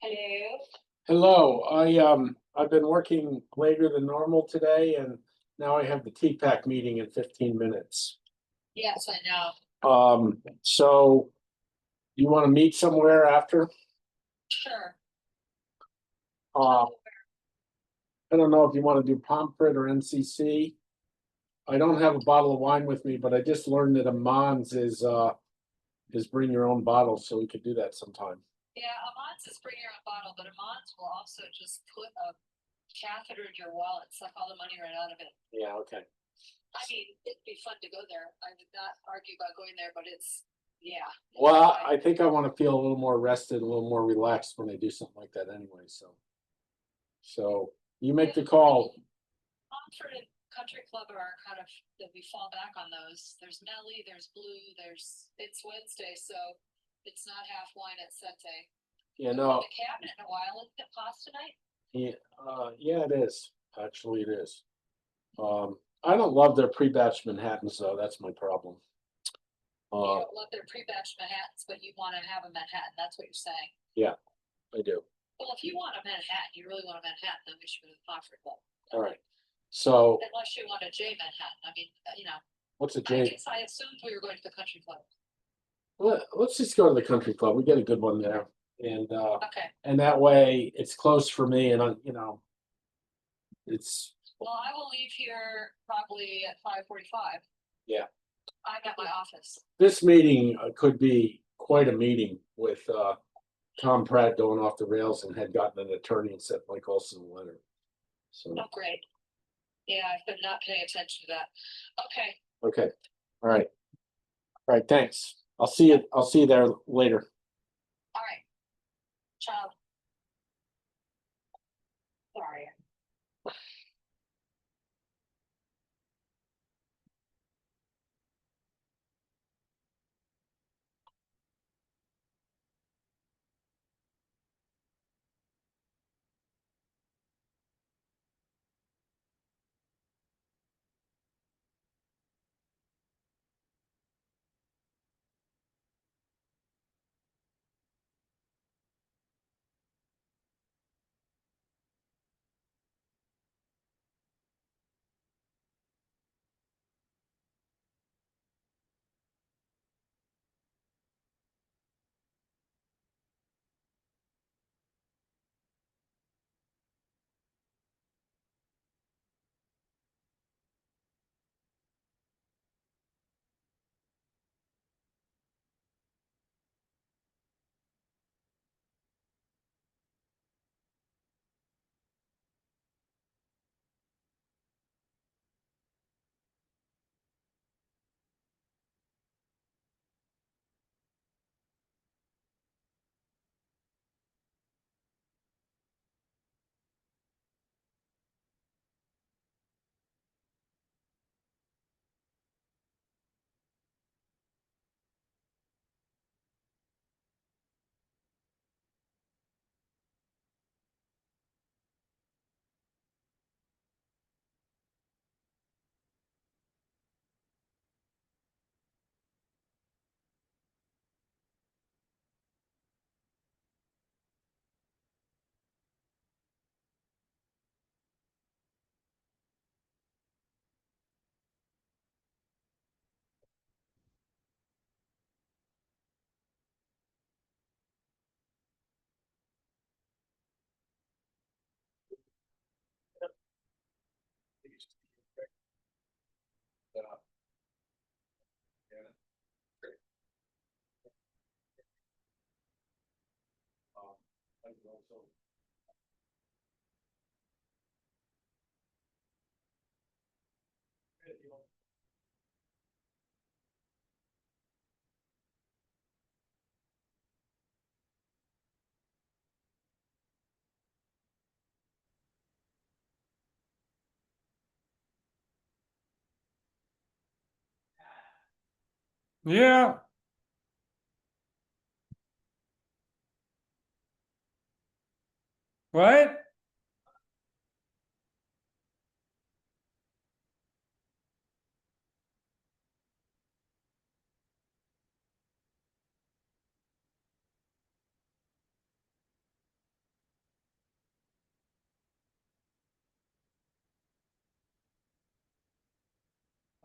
Hello. Hello. I've been working later than normal today, and now I have the TPAC meeting in 15 minutes. Yes, I know. So you want to meet somewhere after? Sure. Uh, I don't know if you want to do Pomfret or MCC. I don't have a bottle of wine with me, but I just learned that a Mons is bring your own bottle, so we could do that sometime. Yeah, Amon's is bring your own bottle, but Amon's will also just put a catheter in your wallet, suck all the money right out of it. Yeah, okay. I mean, it'd be fun to go there. I would not argue about going there, but yeah. Well, I think I want to feel a little more rested, a little more relaxed when I do something like that anyway. So you make the call. Montford and Country Club are kind of, that we fall back on those. There's Nelly, there's Blue, it's Wednesday, so it's not half wine at Sete. Yeah, No. no, The cabinet in a while. Isn't it pasta night? yeah, it is. Actually, it is. I don't love their pre-batch Manhattans though. That's my problem. You Uh, don't love their pre-batch Manhattans, but you want to have a Manhattan. That's what you're saying. yeah, I do. Well, if you want a Manhattan, you really want a Manhattan, then we should go to the Pomfret Club. All right. So Unless you want a J Manhattan. I mean, what's a I J? guess I assumed we were going to the Country Club. Let's just go to the country club. We get a good one there, Okay. and that way it's close for me, and it's Well, I will leave here probably at 5:45. yeah. I'm at my office. This meeting could be quite a meeting with Tom Pratt going off the rails and had gotten an attorney and sent Mike Olson a letter. So Oh, great. Yeah, I've been not paying attention to that. Okay. okay, all right, all right. Thanks. I'll see you. I'll see you there later. All right. Ciao. Sorry. Yeah. What?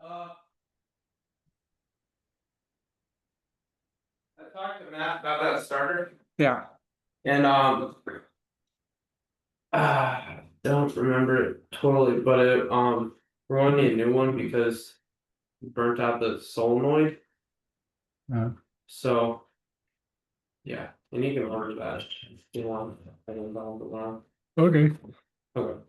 I talked to Matt about that starter Yeah, and don't remember it totally, but it we're gonna need a new one because it burnt out the solenoid. So. Yeah, and you can order that, if you want, I don't know. okay. Okay.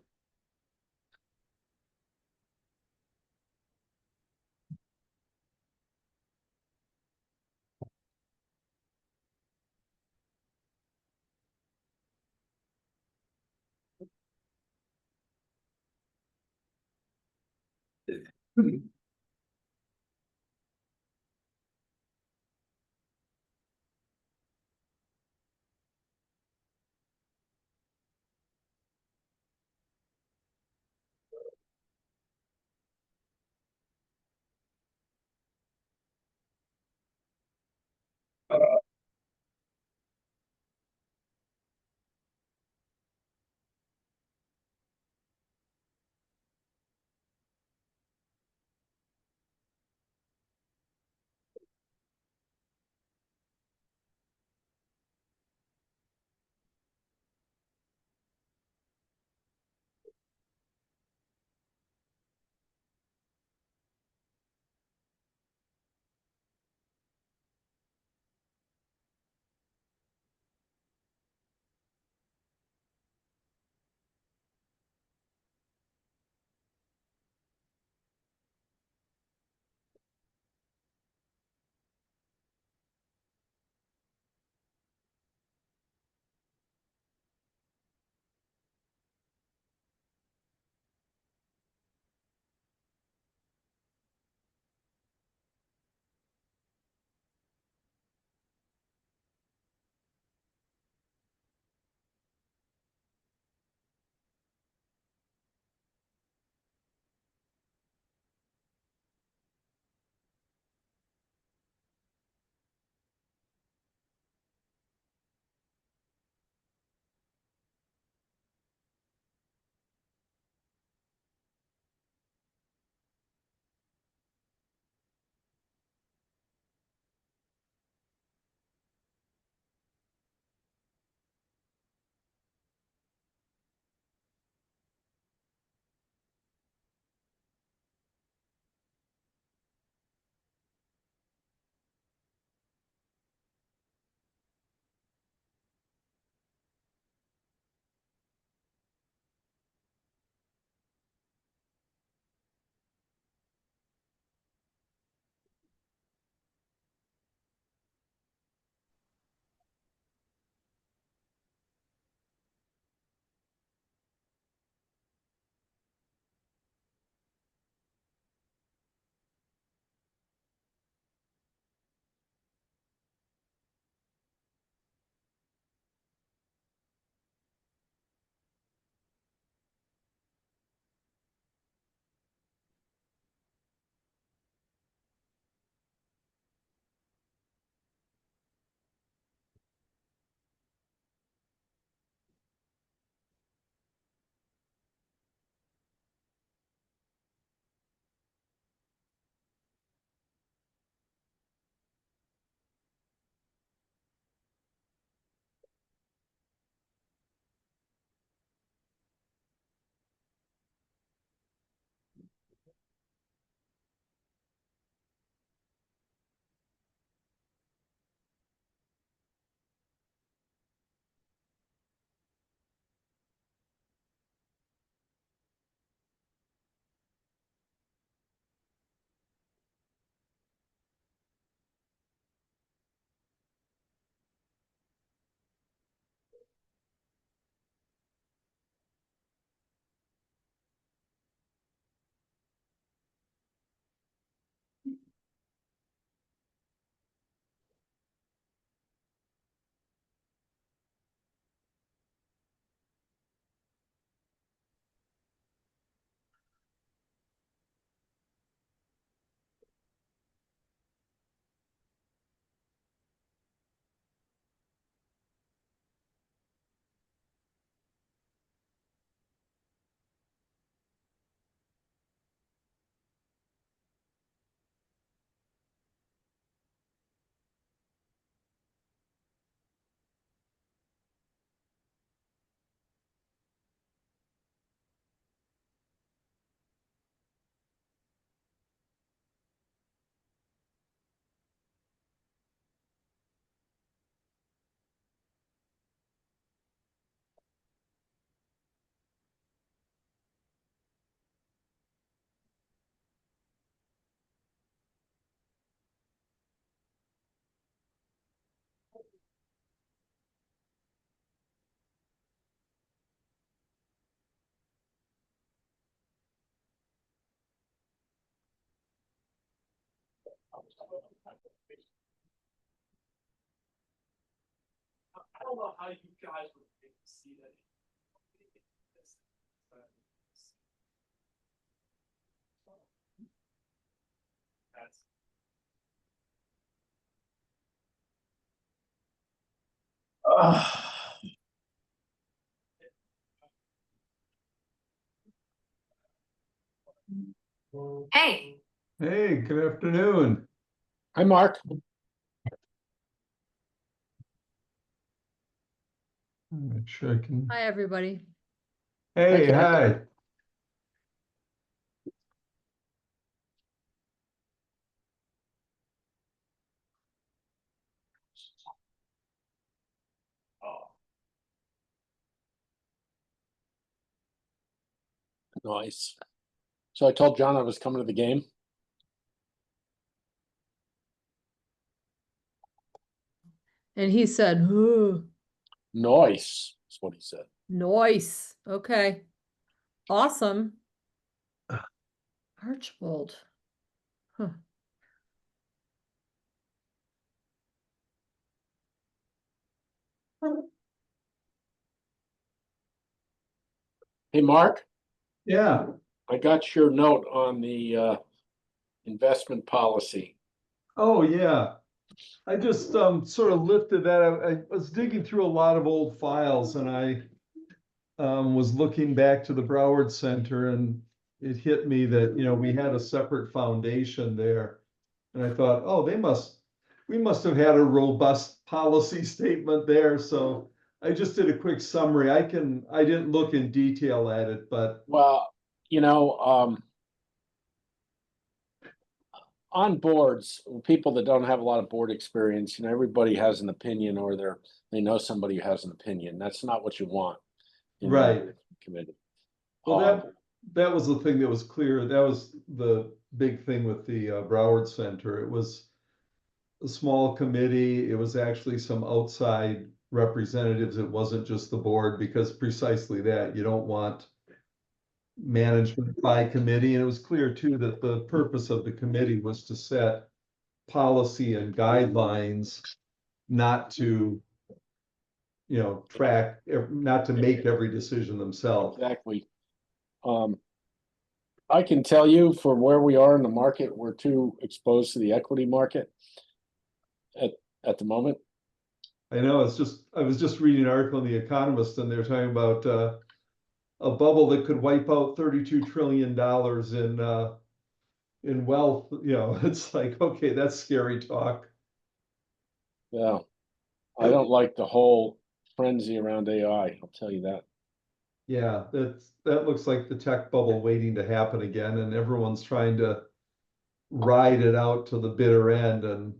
I don't know how you guys would see that. That's. Hey. Hey, good afternoon. Hi, Mark. Make sure I can. Hi, everybody. Hey, Hi, hi. Nice. So I told John I was coming to the game. And he said, "Ooh, Nice, is what he said. nice. Okay. Awesome. Archibald. Huh. Hey, Mark, Yeah. I got your note on the investment policy. Oh, yeah. I just sort of lifted that. I was digging through a lot of old files and I was looking back to the Broward Center and it hit me that, we had a separate foundation there. And I thought, oh, we must have had a robust policy statement there. So I just did a quick summary. I didn't look in detail at it, but Well, on boards, people that don't have a lot of board experience, everybody has an opinion or they know somebody who has an opinion. That's not what you want. in the Right. Committee. well, that was the thing that was clear. That was the big thing with the Broward Center. It was a small committee. It was actually some outside representatives. It wasn't just the board, because precisely that, you don't want management by committee. And it was clear too that the purpose of the committee was to set policy and guidelines, not to, track, not to make every decision themselves. Exactly. I can tell you from where we are in the market, we're too exposed to the equity market at the moment. I know, I was just reading an article in The Economist and they're talking about a bubble that could wipe out $32 trillion in wealth. It's like, okay, that's scary talk. Yeah. I don't like the whole frenzy around AI, I'll tell you that. Yeah, that looks like the tech bubble waiting to happen again, and everyone's trying to ride it out to the bitter end. And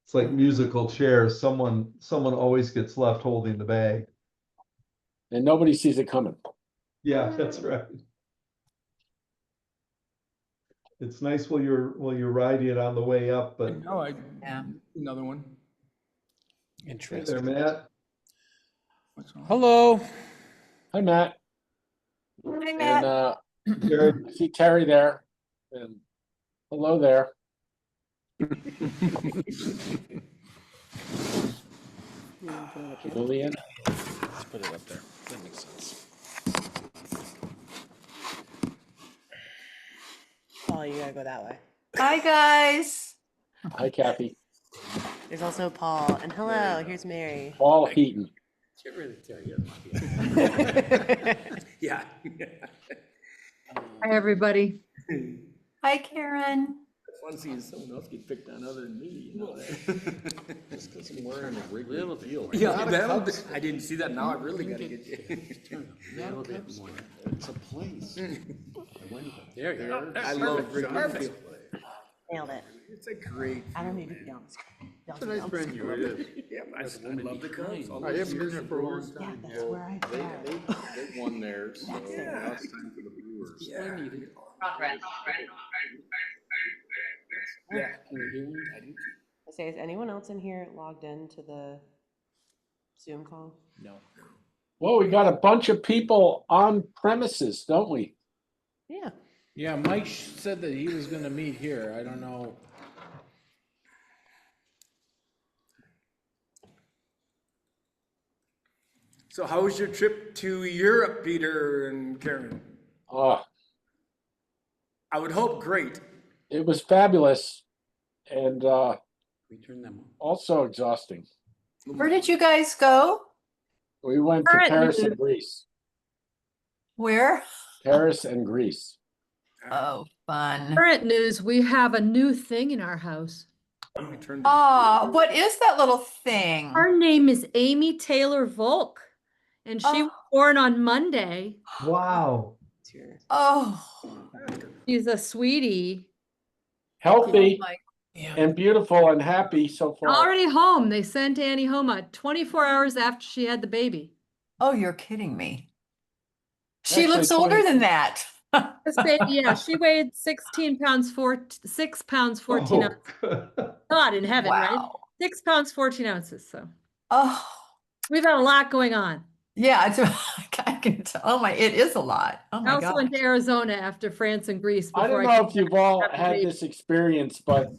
it's like musical chairs. Someone always gets left holding the bag. And nobody sees it coming. Yeah, that's right. It's nice while you're riding it on the way up, but No, Yeah. another one. hey Interesting. there, Matt. Hello. Hi, Matt. Hi, And Terry. I see Terry there. And hello there. Julian. Let's put it up there. That makes sense. Paul, you gotta go that way. Hi, guys. Hi, Kathy. There's also Paul, and hello, here's Mary. Paul Heaton. Can't really tell you. Yeah. Hi, everybody. Hi, Karen. Fun seeing someone else get picked on other than me, Just because I'm wearing a Wrigley field. Yeah, I didn't see that. Now I really gotta get you. It's a place. There you go. I love Wrigley field. Nailed it. It's a great. I don't need to be on the screen. It's a nice venue, it is. Yeah, I love the Cubs. I haven't been there for a long Yeah, time. that's where I go. They won theirs, so now it's time for the Brewers. Yeah. I say, is anyone else in here logged in to the Zoom call? No. Well, we got a bunch of people on premises, don't we? Yeah. Yeah, Mike said that he was gonna meet here. I don't know. So how was your trip to Europe, Peter and Karen? Uh, I would hope great. it was fabulous and We turn them on. also exhausting. Where did you guys go? We went to Current Paris and news. Greece. Where? Paris and Greece. Oh, fun. Current news, we have a new thing in our house. We turned Ah, what is that little thing? Her name is Amy Taylor Volk, and she was Oh. born on Monday. Wow. Oh. She's a sweetie. Healthy my- and beautiful and happy so far. Already home. They sent Annie home 24 hours after she had the baby. Oh, you're kidding me. She Actually, looks older 20 than that. This baby, yeah, she weighed 16 pounds, 6 pounds, 14 ounces. Oh. God in heaven, right? Wow. 6 pounds, 14 ounces. So Oh, we've had a lot going on. yeah. I can tell. Oh my, it is a lot. Oh I my also God. went to Arizona after France and Greece. I don't before know came if you've back all after had baby. this experience, but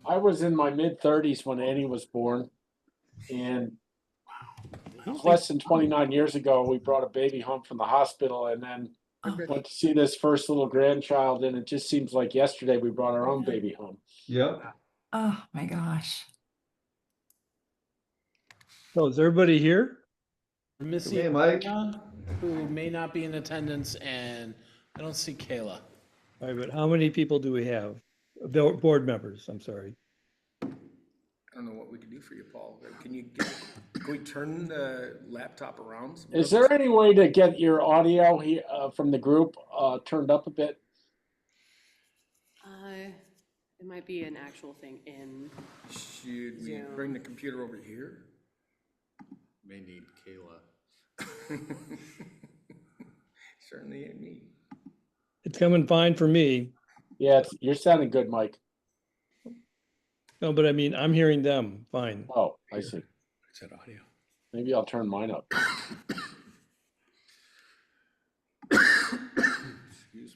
I was in my mid-30s when Annie was born. And it was less than 29 years ago, we brought a baby home from the hospital and then went to see this first little grandchild. And it just seems like yesterday we brought our own baby home. Yep. Oh my gosh. So is everybody here? Missy Hey, Mike. who may not be in attendance, and I don't see Kayla. All right, but how many people do we have? Board members, I'm sorry. I don't know what we can do for you, Paul. Can we turn the laptop around? Is there any way to get your audio here from the group turned up a bit? It might be an actual thing in. Should we Zoom. bring the computer over here? May need Kayla. Certainly ain't me. It's coming fine for me. Yeah, you're sounding good, Mike. No, but I mean, I'm hearing them fine. Oh, I see. Is that audio? Maybe I'll turn mine up. Excuse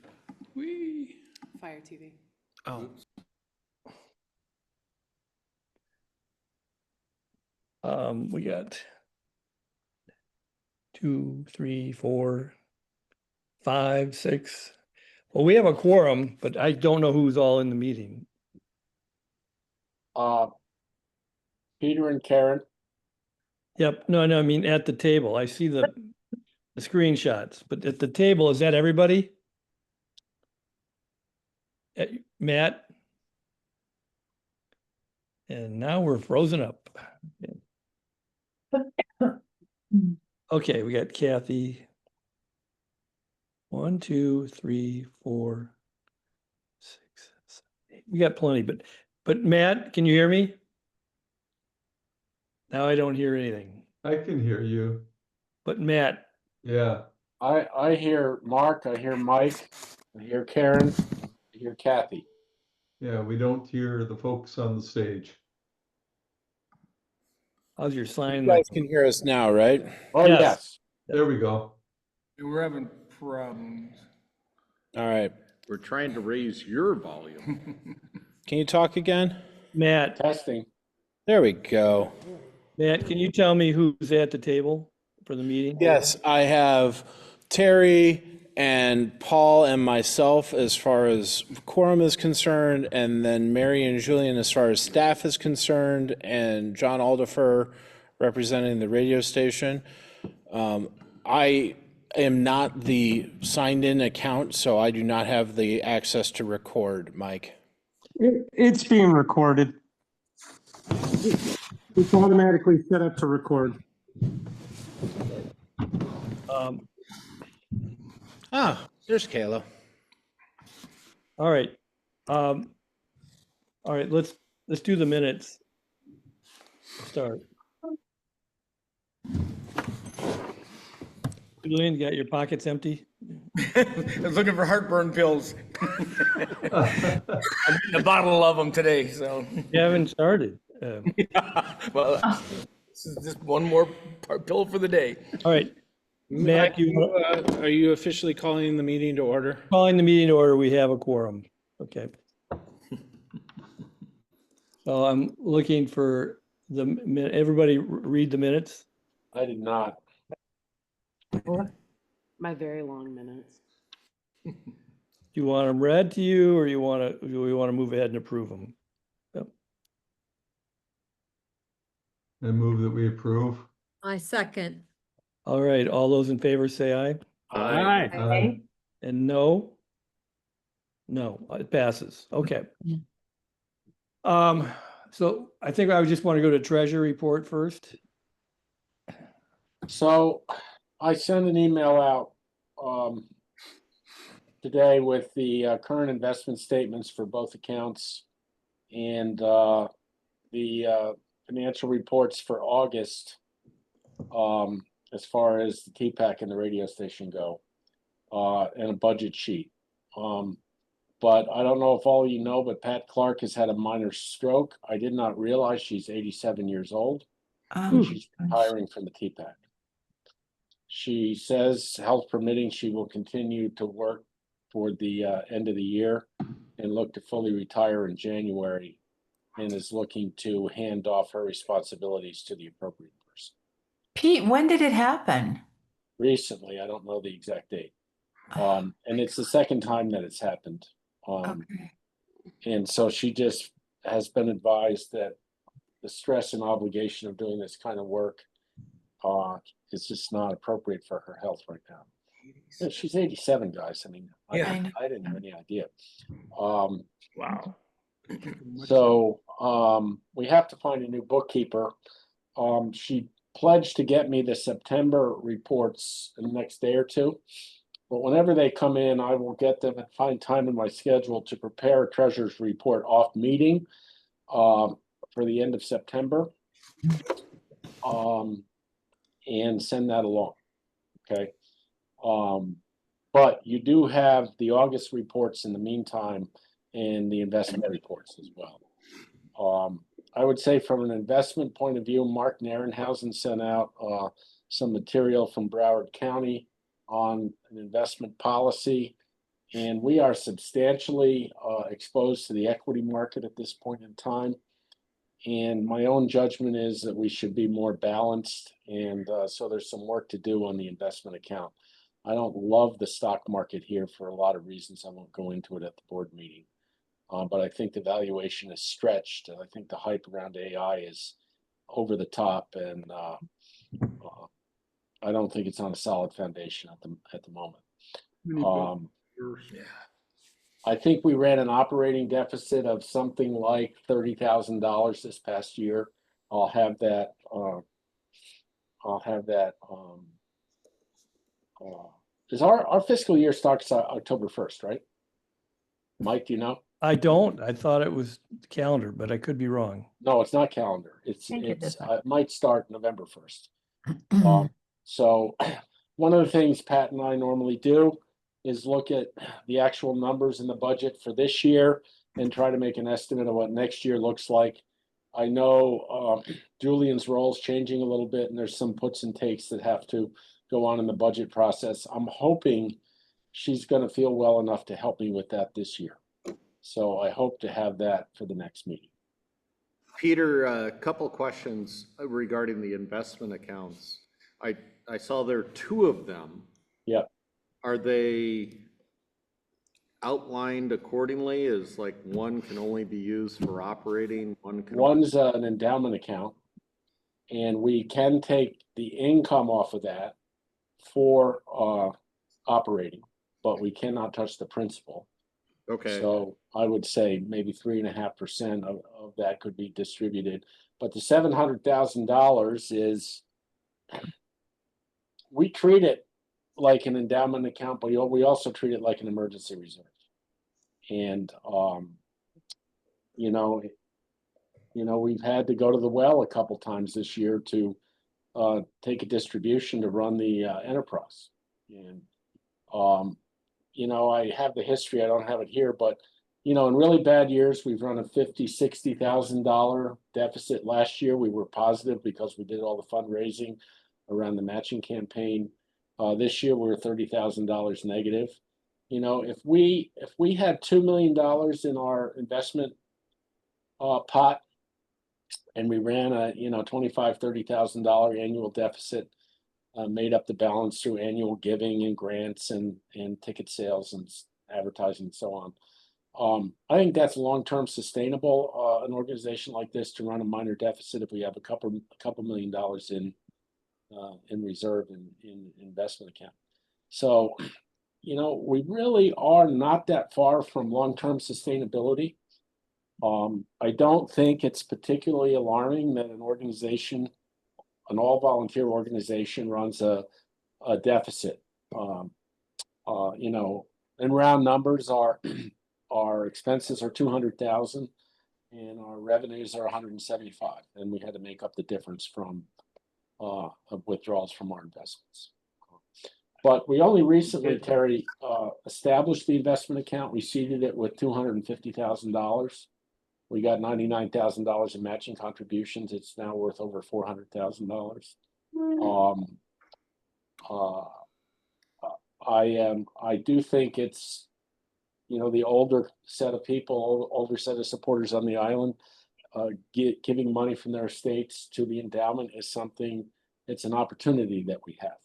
me. Fire TV. Oh, We got 2, 3, 4, 5, 6. Well, we have a quorum, but I don't know who's all in the meeting. Peter and Karen. Yep, no, I mean, at the table, I see the screenshots, but at the table, is that everybody? Matt? And now we're frozen up. Okay, we got Kathy. 1, 2, 3, 4, 6, 7, 8. We got plenty, but Matt, can you hear me? Now I don't hear anything. I can hear you. But Matt, Yeah. I hear Mark, I hear Mike, I hear Karen, I hear Kathy. Yeah, we don't hear the folks on the stage. how's your sign? you guys can hear us now, right? Oh, Yes. yes. There we go. We're having problems. All right. We're trying to raise your volume. Can you talk again? Matt, Testing. There we go. Matt, can you tell me who's at the table for the meeting? Yes, I have Terry and Paul and myself as far as quorum is concerned, and then Mary and Julian as far as staff is concerned, and John Aldifer representing the radio station. I am not the signed-in account, so I do not have the access to record, Mike. It's being recorded. It's automatically set up to record. There's Kayla. All right. All right, let's do the minutes. Start. Julian, you got your pockets empty? I was looking for heartburn pills. I'm getting a bottle of them today, so. You haven't started. Well, this is just one more pill for the day. All right. Matt, Are you officially calling the meeting to order? calling the meeting to order, we have a quorum. Okay. So I'm looking for everybody read the minutes. I did not. My very long minutes. Do you want them read to you, or do we want to move ahead and approve them? I move that we approve. I second. All right, all those in favor say aye. Aye. Aye. And no? No, it passes. Okay. So I think I would just want to go to treasury report first. So I sent an email out today with the current investment statements for both accounts and the financial reports for August as far as the TPAC and the radio station go, and a budget sheet. But I don't know if all of you know, but Pat Clark has had a minor stroke. I did not realize she's 87 years old. And she's retiring from the TPAC. She says, health permitting, she will continue to work toward the end of the year and look to fully retire in January, and is looking to hand off her responsibilities to the appropriate person. Pete, when did it happen? Recently, I don't know the exact date. And it's the second time that it's happened. Okay. And so she just has been advised that the stress and obligation of doing this kind of work is just not appropriate for her health right now. Yeah, she's 87, guys. I mean, I didn't have any idea. Wow. So we have to find a new bookkeeper. She pledged to get me the September reports in the next day or two. But whenever they come in, I will get them and find time in my schedule to prepare a treasurer's report off meeting for the end of September, and send that along. Okay. But you do have the August reports in the meantime, and the investment reports as well. I would say from an investment point of view, Mark Narenhausen sent out some material from Broward County on an investment policy, and we are substantially exposed to the equity market at this point in time. And my own judgment is that we should be more balanced, and so there's some work to do on the investment account. I don't love the stock market here for a lot of reasons. I won't go into it at the board meeting, but I think the valuation is stretched, and I think the hype around AI is over the top, and I don't think it's on a solid foundation at the moment. I think we ran an operating deficit of something like $30,000 this past year. I'll have that. Is our fiscal year starts October 1st, right? Mike, do you know? I don't. I thought it was calendar, but I could be wrong. No, it's not calendar. It might start November 1st. So one of the things Pat and I normally do is look at the actual numbers in the budget for this year and try to make an estimate of what next year looks like. I know Julian's role is changing a little bit, and there's some puts and takes that have to go on in the budget process. I'm hoping she's going to feel well enough to help me with that this year. So I hope to have that for the next meeting. Peter, a couple questions regarding the investment accounts. I saw there are two of them. Yep. Are they outlined accordingly? Is like one can only be used for operating, one's an endowment account, and we can take the income off of that for operating, but we cannot touch the principal. Okay. So I would say maybe 3.5% of that could be distributed, but the $700,000 is, we treat it like an endowment account, but we also treat it like an emergency reserve. And we've had to go to the well a couple times this year to take a distribution to run the enterprise. And I have the history. I don't have it here, but in really bad years, we've run a $50,000-$60,000 deficit. Last year, we were positive because we did all the fundraising around the matching campaign. This year, we're $30,000 negative. If we had $2 million in our investment pot, and we ran a $25,000-$30,000 annual deficit, made up the balance through annual giving and grants and ticket sales and advertising and so on. I think that's long-term sustainable, an organization like this to run a minor deficit if we have a couple $1 million in reserve in investment account. So, you know, we really are not that far from long-term sustainability. I don't think it's particularly alarming that an organization, an all-volunteer organization, runs a deficit. You know, in round numbers, our expenses are 200,000 and our revenues are 175, and we had to make up the difference from withdrawals from our investments. But we only recently, Terry, established the investment account. We seeded it with $250,000. We got $99,000 in matching contributions. It's now worth over $400,000. I do think it's, you know, the older set of people, older set of supporters on the island, giving money from their estates to the endowment is something, it's an opportunity that we have.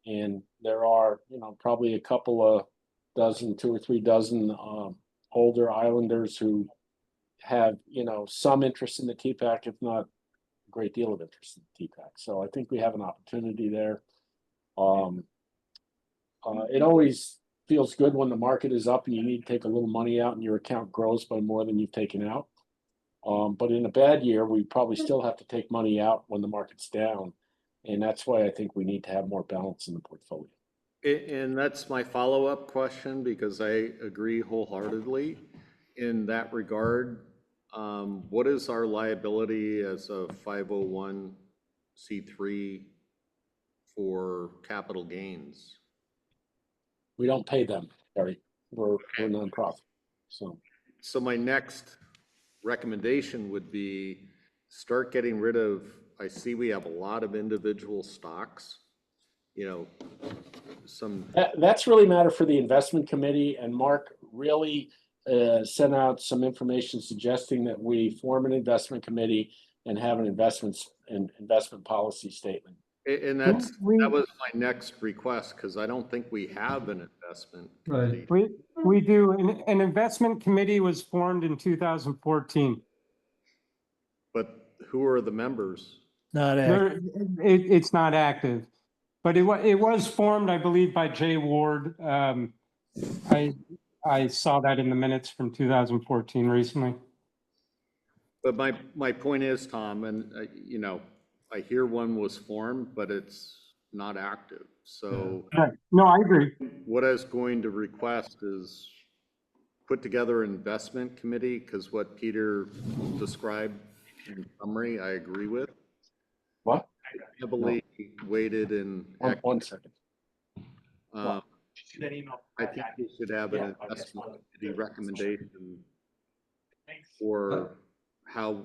And there are, you know, probably a couple of dozen, 2 or 3 dozen older islanders who have, you know, some interest in the TPAC, if not a great deal of interest in the TPAC. So I think we have an opportunity there. It always feels good when the market is up and you need to take a little money out and your account grows by more than you've taken out. But in a bad year, we probably still have to take money out when the market's down. And that's why I think we need to have more balance in the portfolio. And that's my follow-up question, because I agree wholeheartedly in that regard. What is our liability as a 501c3 for capital gains? We don't pay them, Terry. We're nonprofit. So my next recommendation would be start getting rid of, I see we have a lot of individual stocks, you know, that's really matter for the investment committee, and Mark really sent out some information suggesting that we form an investment committee and have an investment policy statement. And that was my next request, because I don't think we have an investment committee. We do. An investment committee was formed in 2014. But who are the members? Not active. It's not active, but it was formed, I believe, by Jay Ward. I saw that in the minutes from 2014 recently. But my point is, Tom, and you know, I hear one was formed, but it's not active. So no, I agree. What I was going to request is put together an investment committee, because what Peter described in summary, I agree with. What? Heavily weighted in. One second. I think we should have an investment committee recommendation for how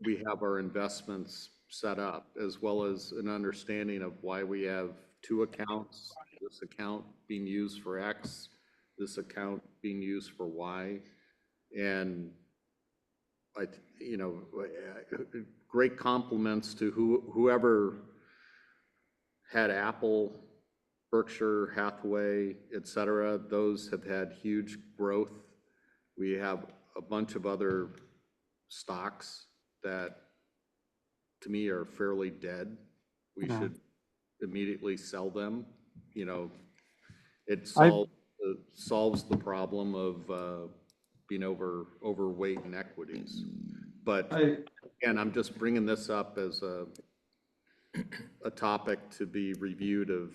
we have our investments set up, as well as an understanding of why we have 2 accounts, this account being used for X, this account being used for Y. And you know, great compliments to whoever had Apple, Berkshire Hathaway, etc. Those have had huge growth. We have a bunch of other stocks that, to me, are fairly dead. We should immediately sell them. You know, it solves the problem of being overweight in equities. But again, I'm just bringing this up as a topic to be reviewed. Of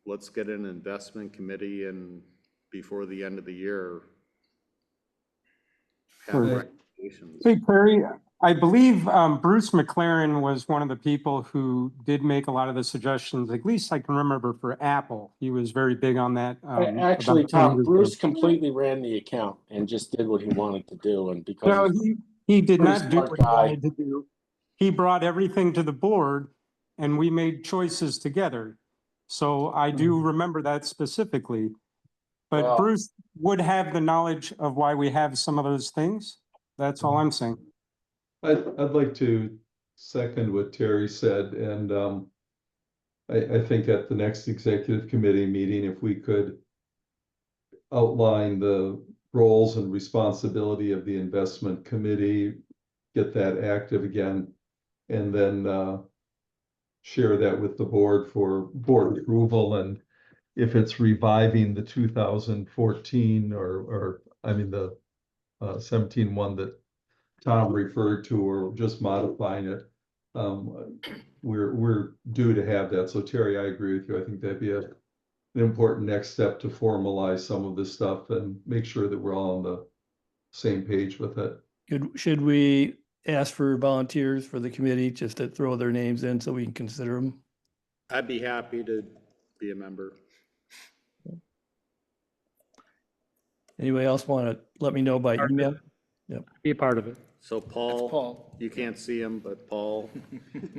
let's get an investment committee, and before the end of the year, have recommendations. Hey, Perry, I believe Bruce McLaren was one of the people who did make a lot of the suggestions, at least I can remember, for Apple. He was very big on that. Actually, Tom, Bruce completely ran the account and just did what he wanted to do. And because no, he did not do what he wanted to do. He brought everything to the board and we made choices together. So I do remember that specifically. But Bruce would have the knowledge of why we have some of those things. That's all I'm saying. I'd like to second what Terry said, and I think at the next executive committee meeting, if we could outline the roles and responsibility of the investment committee, get that active again, and then share that with the board for board approval. And if it's reviving the 2014 or I mean the 17 one that Tom referred to, or just modifying it, we're due to have that. So Terry, I agree with you. I think that'd be an important next step to formalize some of this stuff and make sure that we're all on the same page with it. Should we ask for volunteers for the committee just to throw their names in so we can consider them? I'd be happy to be a member. Anybody else want to let me know by email? Yep. Be a part of it. So Paul, Paul. you can't see him, but Paul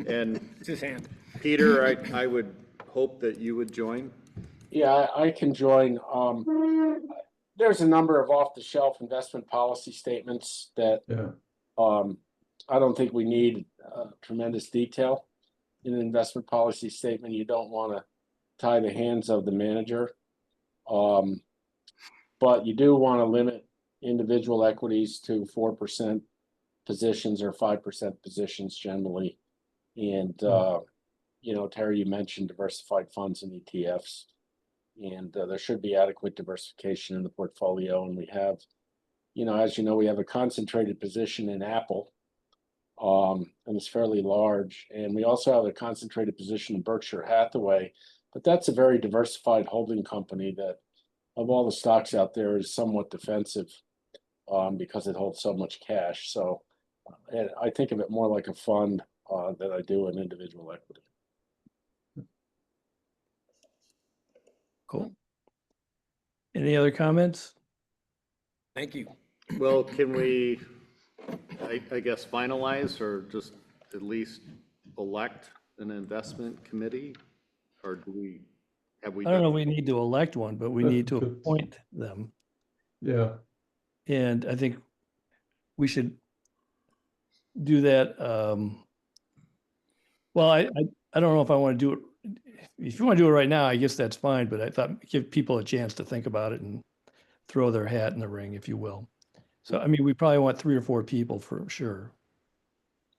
and It's his hand. Peter, I would hope that you would join. Yeah, I can join. There's a number of off-the-shelf investment policy statements that I don't think we need tremendous detail in an investment policy statement. You don't want to tie the hands of the manager. But you do want to limit individual equities to 4% positions or 5% positions generally. And, Terry, you mentioned diversified funds and ETFs. And there should be adequate diversification in the portfolio. And we have, as you know, we have a concentrated position in Apple, and it's fairly large. And we also have a concentrated position in Berkshire Hathaway, but that's a very diversified holding company that, of all the stocks out there, is somewhat defensive because it holds so much cash. So I think of it more like a fund than I do an individual equity. Cool. Any other comments? Thank you. Well, can we, I guess, finalize or just at least elect an investment committee? Or have we? I don't know if we need to elect one, but we need to appoint them. Yeah. And I think we should do that. Well, I don't know if I want to do it. If you want to do it right now, I guess that's fine, but I thought give people a chance to think about it and throw their hat in the ring, if you will. So, I mean, we probably want 3 or 4 people for sure.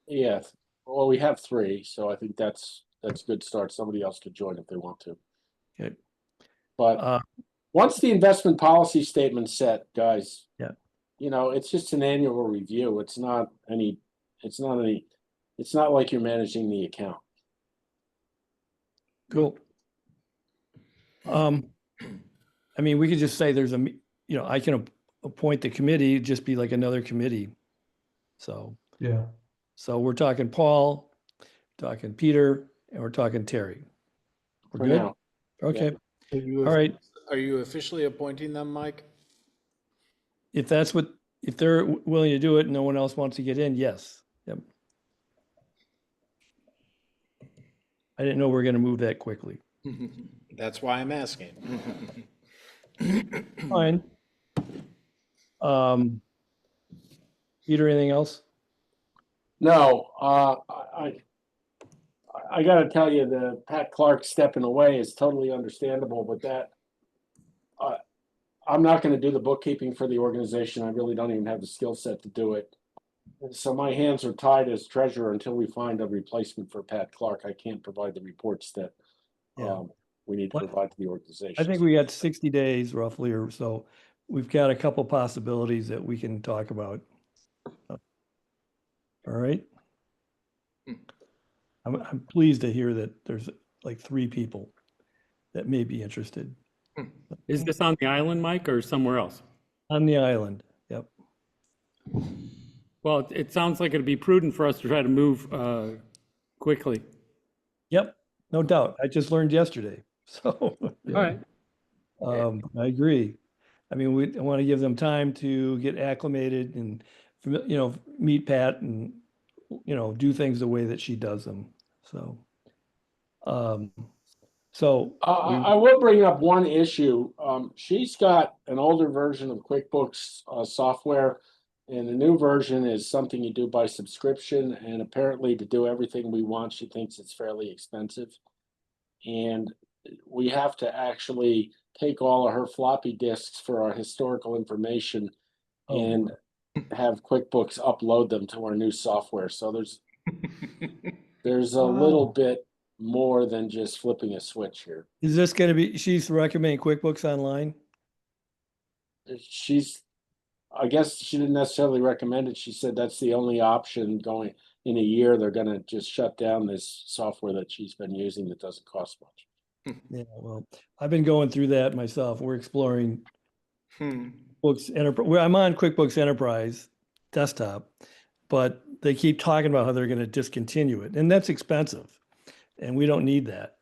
Yeah, well, we have 3, so I think that's a good start. Somebody else could join if they want to. Okay. But once the investment policy statement's set, guys, yeah, it's just an annual review. It's not like you're managing the account. Cool. I mean, we could just say there's I can appoint the committee, just be like another committee. So, yeah. So we're talking Paul, talking Peter, and we're talking Terry. We're For good? now. Okay. Yeah. All right. Are you officially appointing them, Mike? If they're willing to do it and no one else wants to get in, yes. Yep. I didn't know we were going to move that quickly. That's why I'm asking. Fine. Peter, anything else? No, I got to tell you, the Pat Clark stepping away is totally understandable, but that I'm not going to do the bookkeeping for the organization. I really don't even have the skill set to do it. So my hands are tied as treasurer until we find a replacement for Pat Clark. I can't provide the reports that we need to provide to the organization. I think we got 60 days roughly or so. We've got a couple possibilities that we can talk about. All right. I'm pleased to hear that there's like 3 people that may be interested. Is this on the island, Mike, or somewhere else? On the island, yep. Well, it sounds like it'd be prudent for us to try to move quickly. Yep, no doubt. I just learned yesterday. So, all right. I agree. I mean, I want to give them time to get acclimated and, meet Pat and, do things the way that she does them. So, I will bring up one issue. She's got an older version of QuickBooks software, and the new version is something you do by subscription. And apparently, to do everything we want, she thinks it's fairly expensive. And we have to actually take all of her floppy disks for our historical information and have QuickBooks upload them to our new software. So there's a little Wow. bit more than just flipping a switch here. Is this gonna be, she's recommending QuickBooks Online? I guess she didn't necessarily recommend it. She said that's the only option going in a year. They're gonna just shut down this software that she's been using that doesn't cost much. Yeah, well, I've been going through that myself. We're exploring Books Enterprise. Well, I'm on QuickBooks Enterprise desktop, but they keep talking about how they're going to discontinue it, and that's expensive, and we don't need that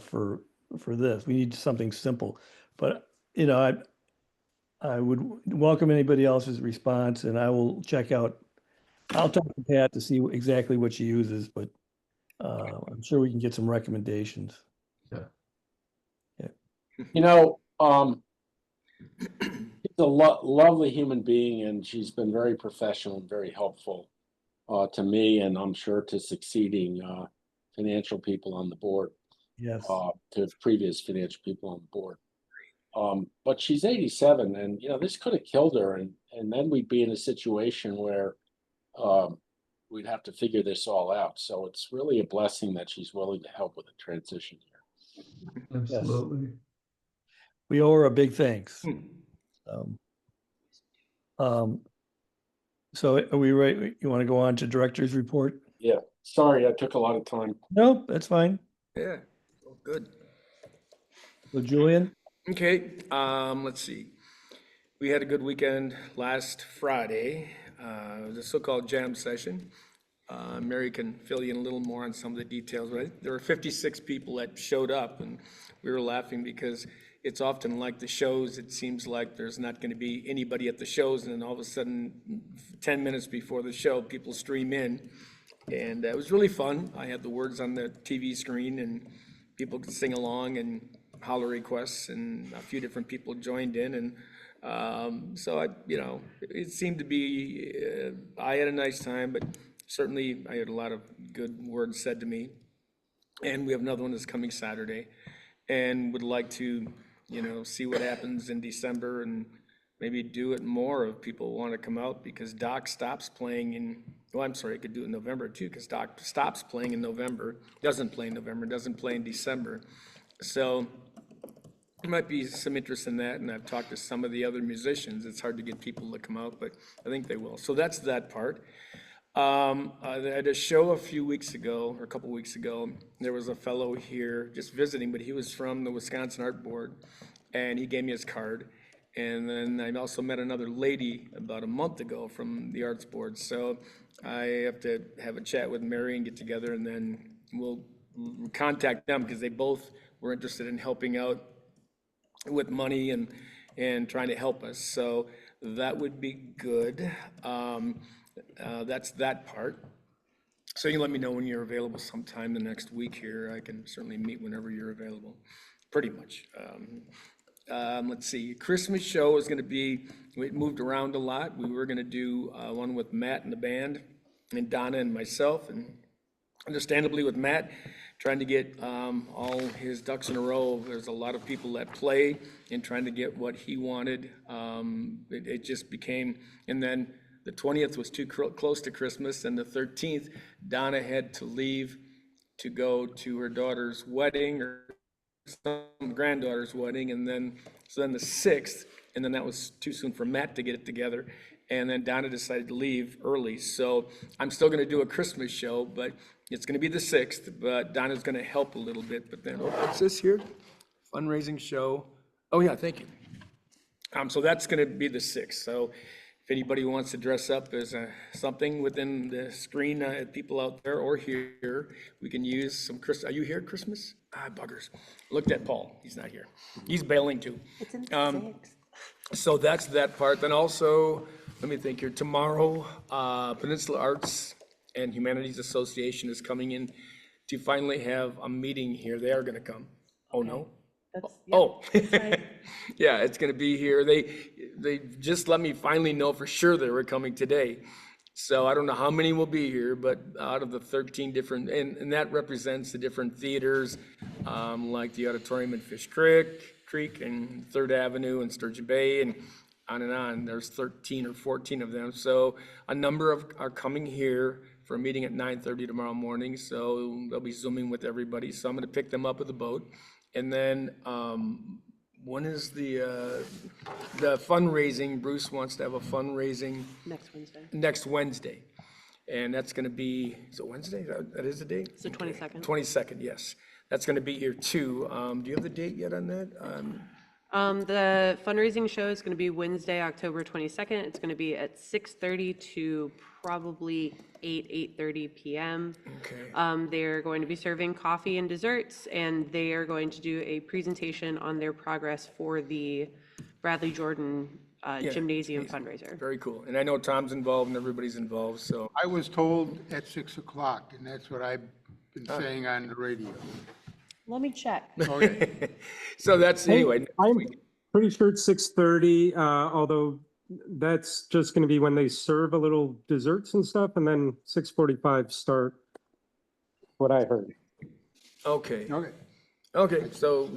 for this. We need something simple. But you know, I would welcome anybody else's response, and I will check out. I'll talk to Pat to see exactly what she uses, but I'm sure we can get some recommendations. You know, she's a lovely human being, and she's been very professional and very helpful to me, and I'm sure to succeeding financial people on the board. Yes. To previous financial people on the board. But she's 87, and you know, this could have killed her, and then we'd be in a situation where we'd have to figure this all out. So it's really a blessing that she's willing to help with the transition here. Absolutely. Yes. We owe her a big thanks. So are we ready? You want to go on to director's report? Yeah, sorry, I took a lot of time. No, that's fine. Yeah, well, good. So Julian? Okay, let's see. We had a good weekend last Friday, the so-called jam session. Mary can fill you in a little more on some of the details, right? There were 56 people that showed up, and we were laughing because it's often like the shows, it seems like there's not going to be anybody at the shows, and then all of a sudden, 10 minutes before the show, people stream in. And it was really fun. I had the words on the TV screen, and people could sing along and holler requests, and a few different people joined in. And so it seemed to be, I had a nice time, but certainly I had a lot of good words said to me. And we have another one that's coming Saturday, and would like to, see what happens in December and maybe do it more if people want to come out, because Doc stops playing in, I'm sorry, I could do it in November too, because Doc stops playing in November, doesn't play in November, doesn't play in December. So there might be some interest in that, and I've talked to some of the other musicians. It's hard to get people to come out, but I think they will. So that's that part. I had a show a few weeks ago, or a couple weeks ago. There was a fellow here just visiting, but he was from the Wisconsin Art Board, and he gave me his card. And then I also met another lady about a month ago from the Arts Board. So I have to have a chat with Mary and get together, and then we'll contact them, because they both were interested in helping out with money and trying to help us. So that would be good. That's that part. So you can let me know when you're available sometime the next week here. I can certainly meet whenever you're available, pretty much. Let's see, Christmas show is gonna be, we moved around a lot. We were gonna do one with Matt and the band, and Donna and myself, and understandably with Matt, trying to get all his ducks in a row. There's a lot of people that play and trying to get what he wanted. It just became, and then the 20th was too close to Christmas, and the 13th, Donna had to leave to go to her daughter's wedding, or some granddaughter's wedding, and then the 6th, and then that was too soon for Matt to get it together, and then Donna decided to leave early. So I'm still going to do a Christmas show, but it's going to be the 6th, but Donna's going to help a little bit. But then, what's this here? Fundraising show. Oh yeah, thank you. So that's going to be the 6th. So if anybody wants to dress up as something within the screen, people out there or here, we can use some Christmas. Are you here, Christmas? Buggers. Looked at Paul. He's not here. He's bailing too. It's in the 6th. So that's that part. Then also, let me think here. Tomorrow, Peninsula Arts and Humanities Association is coming in to finally have a meeting here. They are going to come. Oh, no? That's right. Yeah, it's going to be here. They just let me finally know for sure they were coming today. So I don't know how many will be here, but out of the 13 different, and that represents the different theaters, like the auditorium in Fish Creek and Third Avenue and Sturgeon Bay and on. There's 13 or 14 of them. So a number of are coming here for a meeting at 9:30 tomorrow morning. So they'll be Zooming with everybody. So I'm going to pick them up with a boat. And then when is the fundraising? Bruce wants to have a fundraising Next Wednesday. next Wednesday. And that's going to be, is it Wednesday? That is the date? It's the 22nd. 22nd, yes. That's going to be here too. Do you have the date yet on that? The fundraising show is going to be Wednesday, October 22nd. It's going to be at 6:30 to probably 8:30 p.m. Okay. They're going to be serving coffee and desserts, and they are going to do a presentation on their progress for the Bradley Jordan Gymnasium fundraiser. Very cool. And I know Tom's involved and everybody's involved, so. I was told at 6 o'clock, and that's what I've been saying on the radio. Let me check. Okay. So that's, anyway. I'm pretty sure it's 6:30, although that's just going to be when they serve a little desserts and stuff, and then 6:45 start, what I heard. Okay. Okay. Okay, so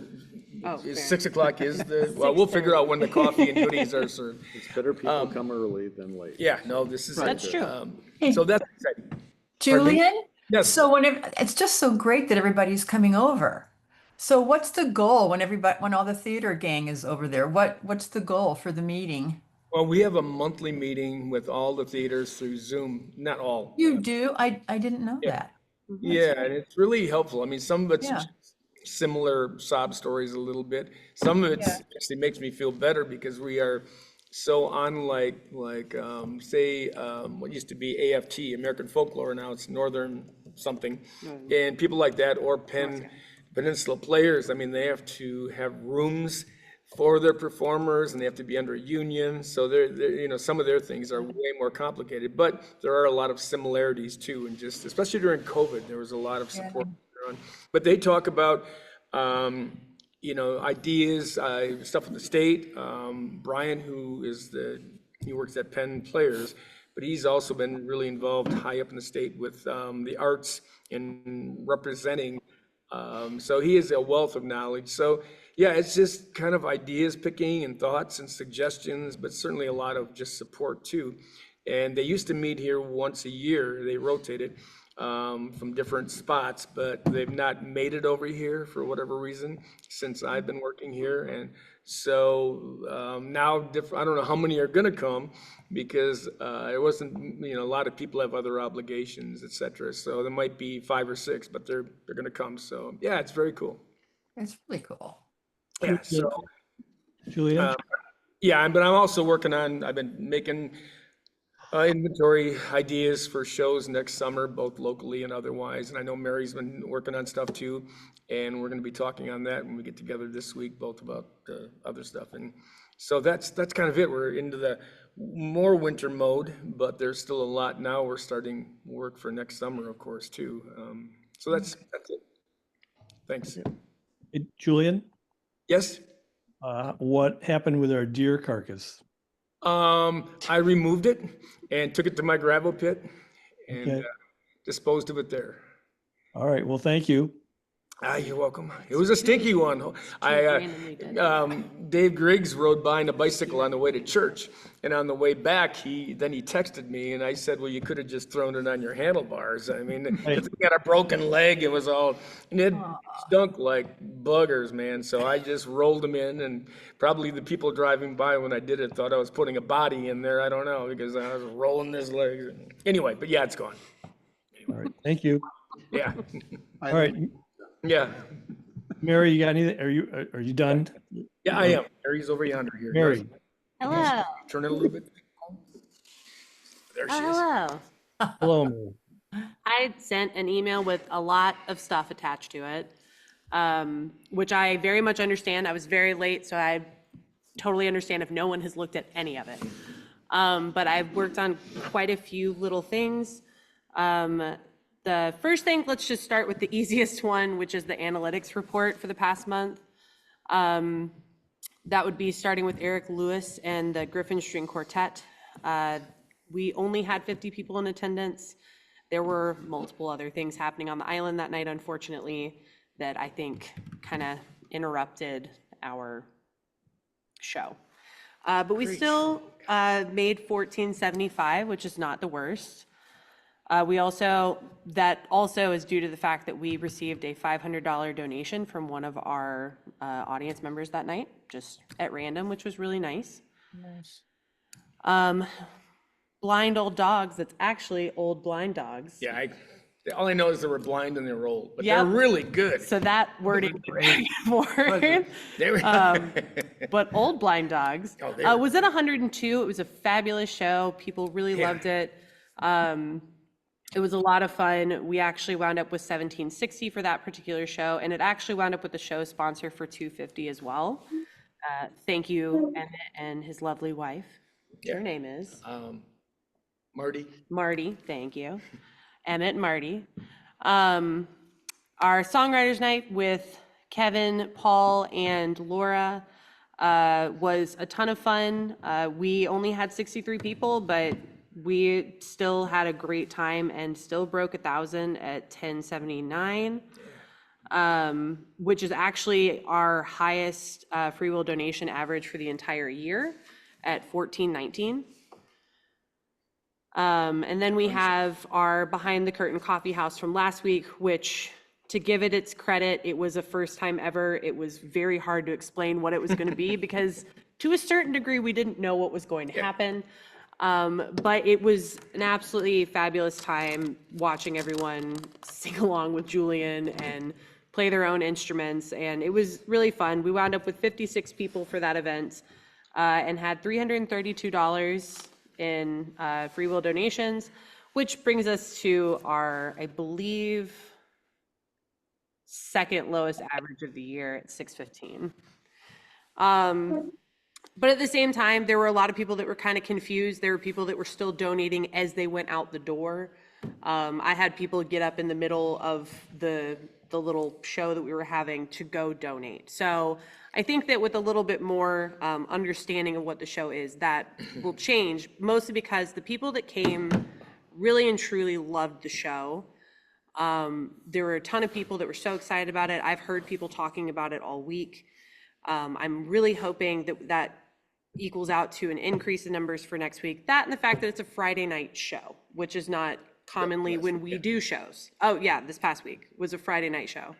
Oh, is fair. 6 o'clock is the, well, we'll figure out when the coffee and goodies are served. It's better people come early than late. Yeah, no, this is. That's true. So that's exciting. Julian? Yes. So it's just so great that everybody's coming over. So what's the goal when all the theater gang is over there? What's the goal for the meeting? Well, we have a monthly meeting with all the theaters through Zoom, not all. You do? I didn't know that. Yeah, and it's really helpful. I mean, some of it's Yeah. similar sob stories a little bit. Some of it actually makes me feel better because we are so unlike, say, what used to be AFT, American Folklore, now it's Northern something. And people like that, or Peninsula Players, I mean, they have to have rooms for their performers and they have to be under a union. So they're some of their things are way more complicated, but there are a lot of similarities too. And just, especially during COVID, there was a lot of support. But they talk about, ideas, stuff with the state. Brian, he works at Penn Players, but he's also been really involved high up in the state with the arts and representing. So he has a wealth of knowledge. So yeah, it's just kind of ideas picking and thoughts and suggestions, but certainly a lot of just support too. And they used to meet here once a year. They rotated from different spots, but they've not made it over here for whatever reason since I've been working here. And so now I don't know how many are going to come because it wasn't, a lot of people have other obligations, et cetera. So there might be 5 or 6, but they're going to come. So yeah, it's very cool. It's really cool. Yeah. So, Julian? but I'm also working on, I've been making inventory ideas for shows next summer, both locally and otherwise. And I know Mary's been working on stuff too. And we're going to be talking on that when we get together this week, both about other stuff. And so that's kind of it. We're into the more winter mode, but there's still a lot now. We're starting work for next summer, of course, too. So that's it. Thanks. Hey, Julian, Yes. what happened with our deer carcass? I removed it and took it to my gravel pit and disposed of it there. All right, well, thank you. You're welcome. It was a stinky one. Dave Griggs rode by on a bicycle on the way to church, and on the way back, he texted me, and I said, "Well, you could have just thrown it on your handlebars." I mean, if it got a broken leg, it was all, and it stunk like buggers, man. So I just rolled them in, and probably the people driving by when I did it thought I was putting a body in there. I don't know because I was rolling his legs. Anyway, but yeah, it's gone. All right, thank you. Yeah. All right, Yeah. Mary, you got anything? Are you done? Yeah, I am. Mary's over yonder here. Mary. Hello. Turn it a little bit. There she is. Hello. Hello, Mary. I sent an email with a lot of stuff attached to it, which I very much understand. I was very late, so I totally understand if no one has looked at any of it. But I've worked on quite a few little things. The first thing, let's just start with the easiest one, which is the analytics report for the past month. That would be starting with Eric Lewis and the Griffin String Quartet. we only had 50 people in attendance. There were multiple other things happening on the island that night, unfortunately, that I think kind of interrupted our show. But we still made $14.75, which is not the worst. That also is due to the fact that we received a $500 donation from one of our audience members that night, just at random, which was really nice. Blind old dogs, that's actually old blind dogs. Yeah, all I know is they were blind and they were old, but Yep. they're really good. So that wording for They were- but old blind dogs. Oh, they were- Was at 102. It was a fabulous show. People really Yeah. loved it. It was a lot of fun. We actually wound up with $17.60 for that particular show, and it actually wound up with the show sponsor for $2.50 as well. Thank you, Emmett and his lovely wife. Yeah. Her name is Marty. Marty. Thank you, Emmett and Marty. Our songwriters night with Kevin, Paul, and Laura was a ton of fun. We only had 63 people, but we still had a great time and still broke 1,000 at 1079, which is actually our highest free will donation average for the entire year at 1419. And then we have our Behind the Curtain Coffee House from last week, which, to give it its credit, it was a first time ever. It was very hard to explain what it was going to be because to a certain degree, we didn't know what was going to happen. But it was an absolutely fabulous time watching everyone sing along with Julian and play their own instruments. And it was really fun. We wound up with 56 people for that event and had $332 in free will donations, which brings us to our, I believe, second lowest average of the year at 615. But at the same time, there were a lot of people that were kind of confused. There were people that were still donating as they went out the door. I had people get up in the middle of the little show that we were having to go donate. So I think that with a little bit more understanding of what the show is, that will change, mostly because the people that came really and truly loved the show. There were a ton of people that were so excited about it. I've heard people talking about it all week. I'm really hoping that that equals out to an increase in numbers for next week. That and the fact that it's a Friday night show, which is not commonly when we do shows. Oh yeah, this past week was a Friday night show.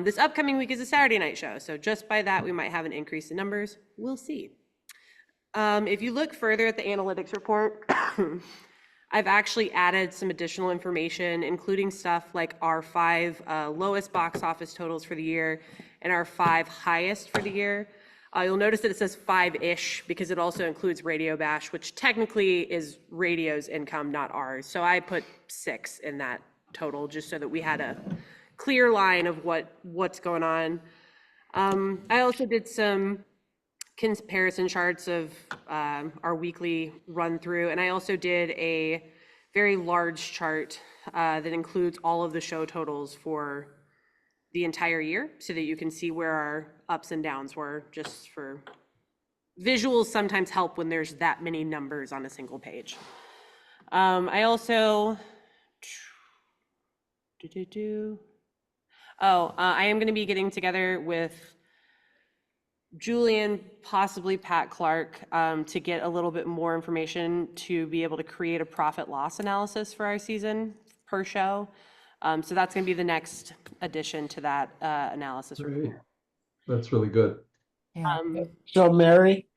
This upcoming week is a Saturday night show. So just by that, we might have an increase in numbers. We'll see. If you look further at the analytics report, I've actually added some additional information, including stuff like our 5 lowest box office totals for the year and our 5 highest for the year. You'll notice that it says 5-ish because it also includes Radio Bash, which technically is radio's income, not ours. So I put 6 in that total just so that we had a clear line of what's going on. I also did some comparison charts of our weekly run through, and I also did a very large chart that includes all of the show totals for the entire year so that you can see where our ups and downs were, just for visuals sometimes help when there's that many numbers on a single page. I also I am going to be getting together with Julian, possibly Pat Clark, to get a little bit more information to be able to create a profit loss analysis for our season per show. So that's going to be the next addition to that analysis report. That's really good. Yeah. So Mary,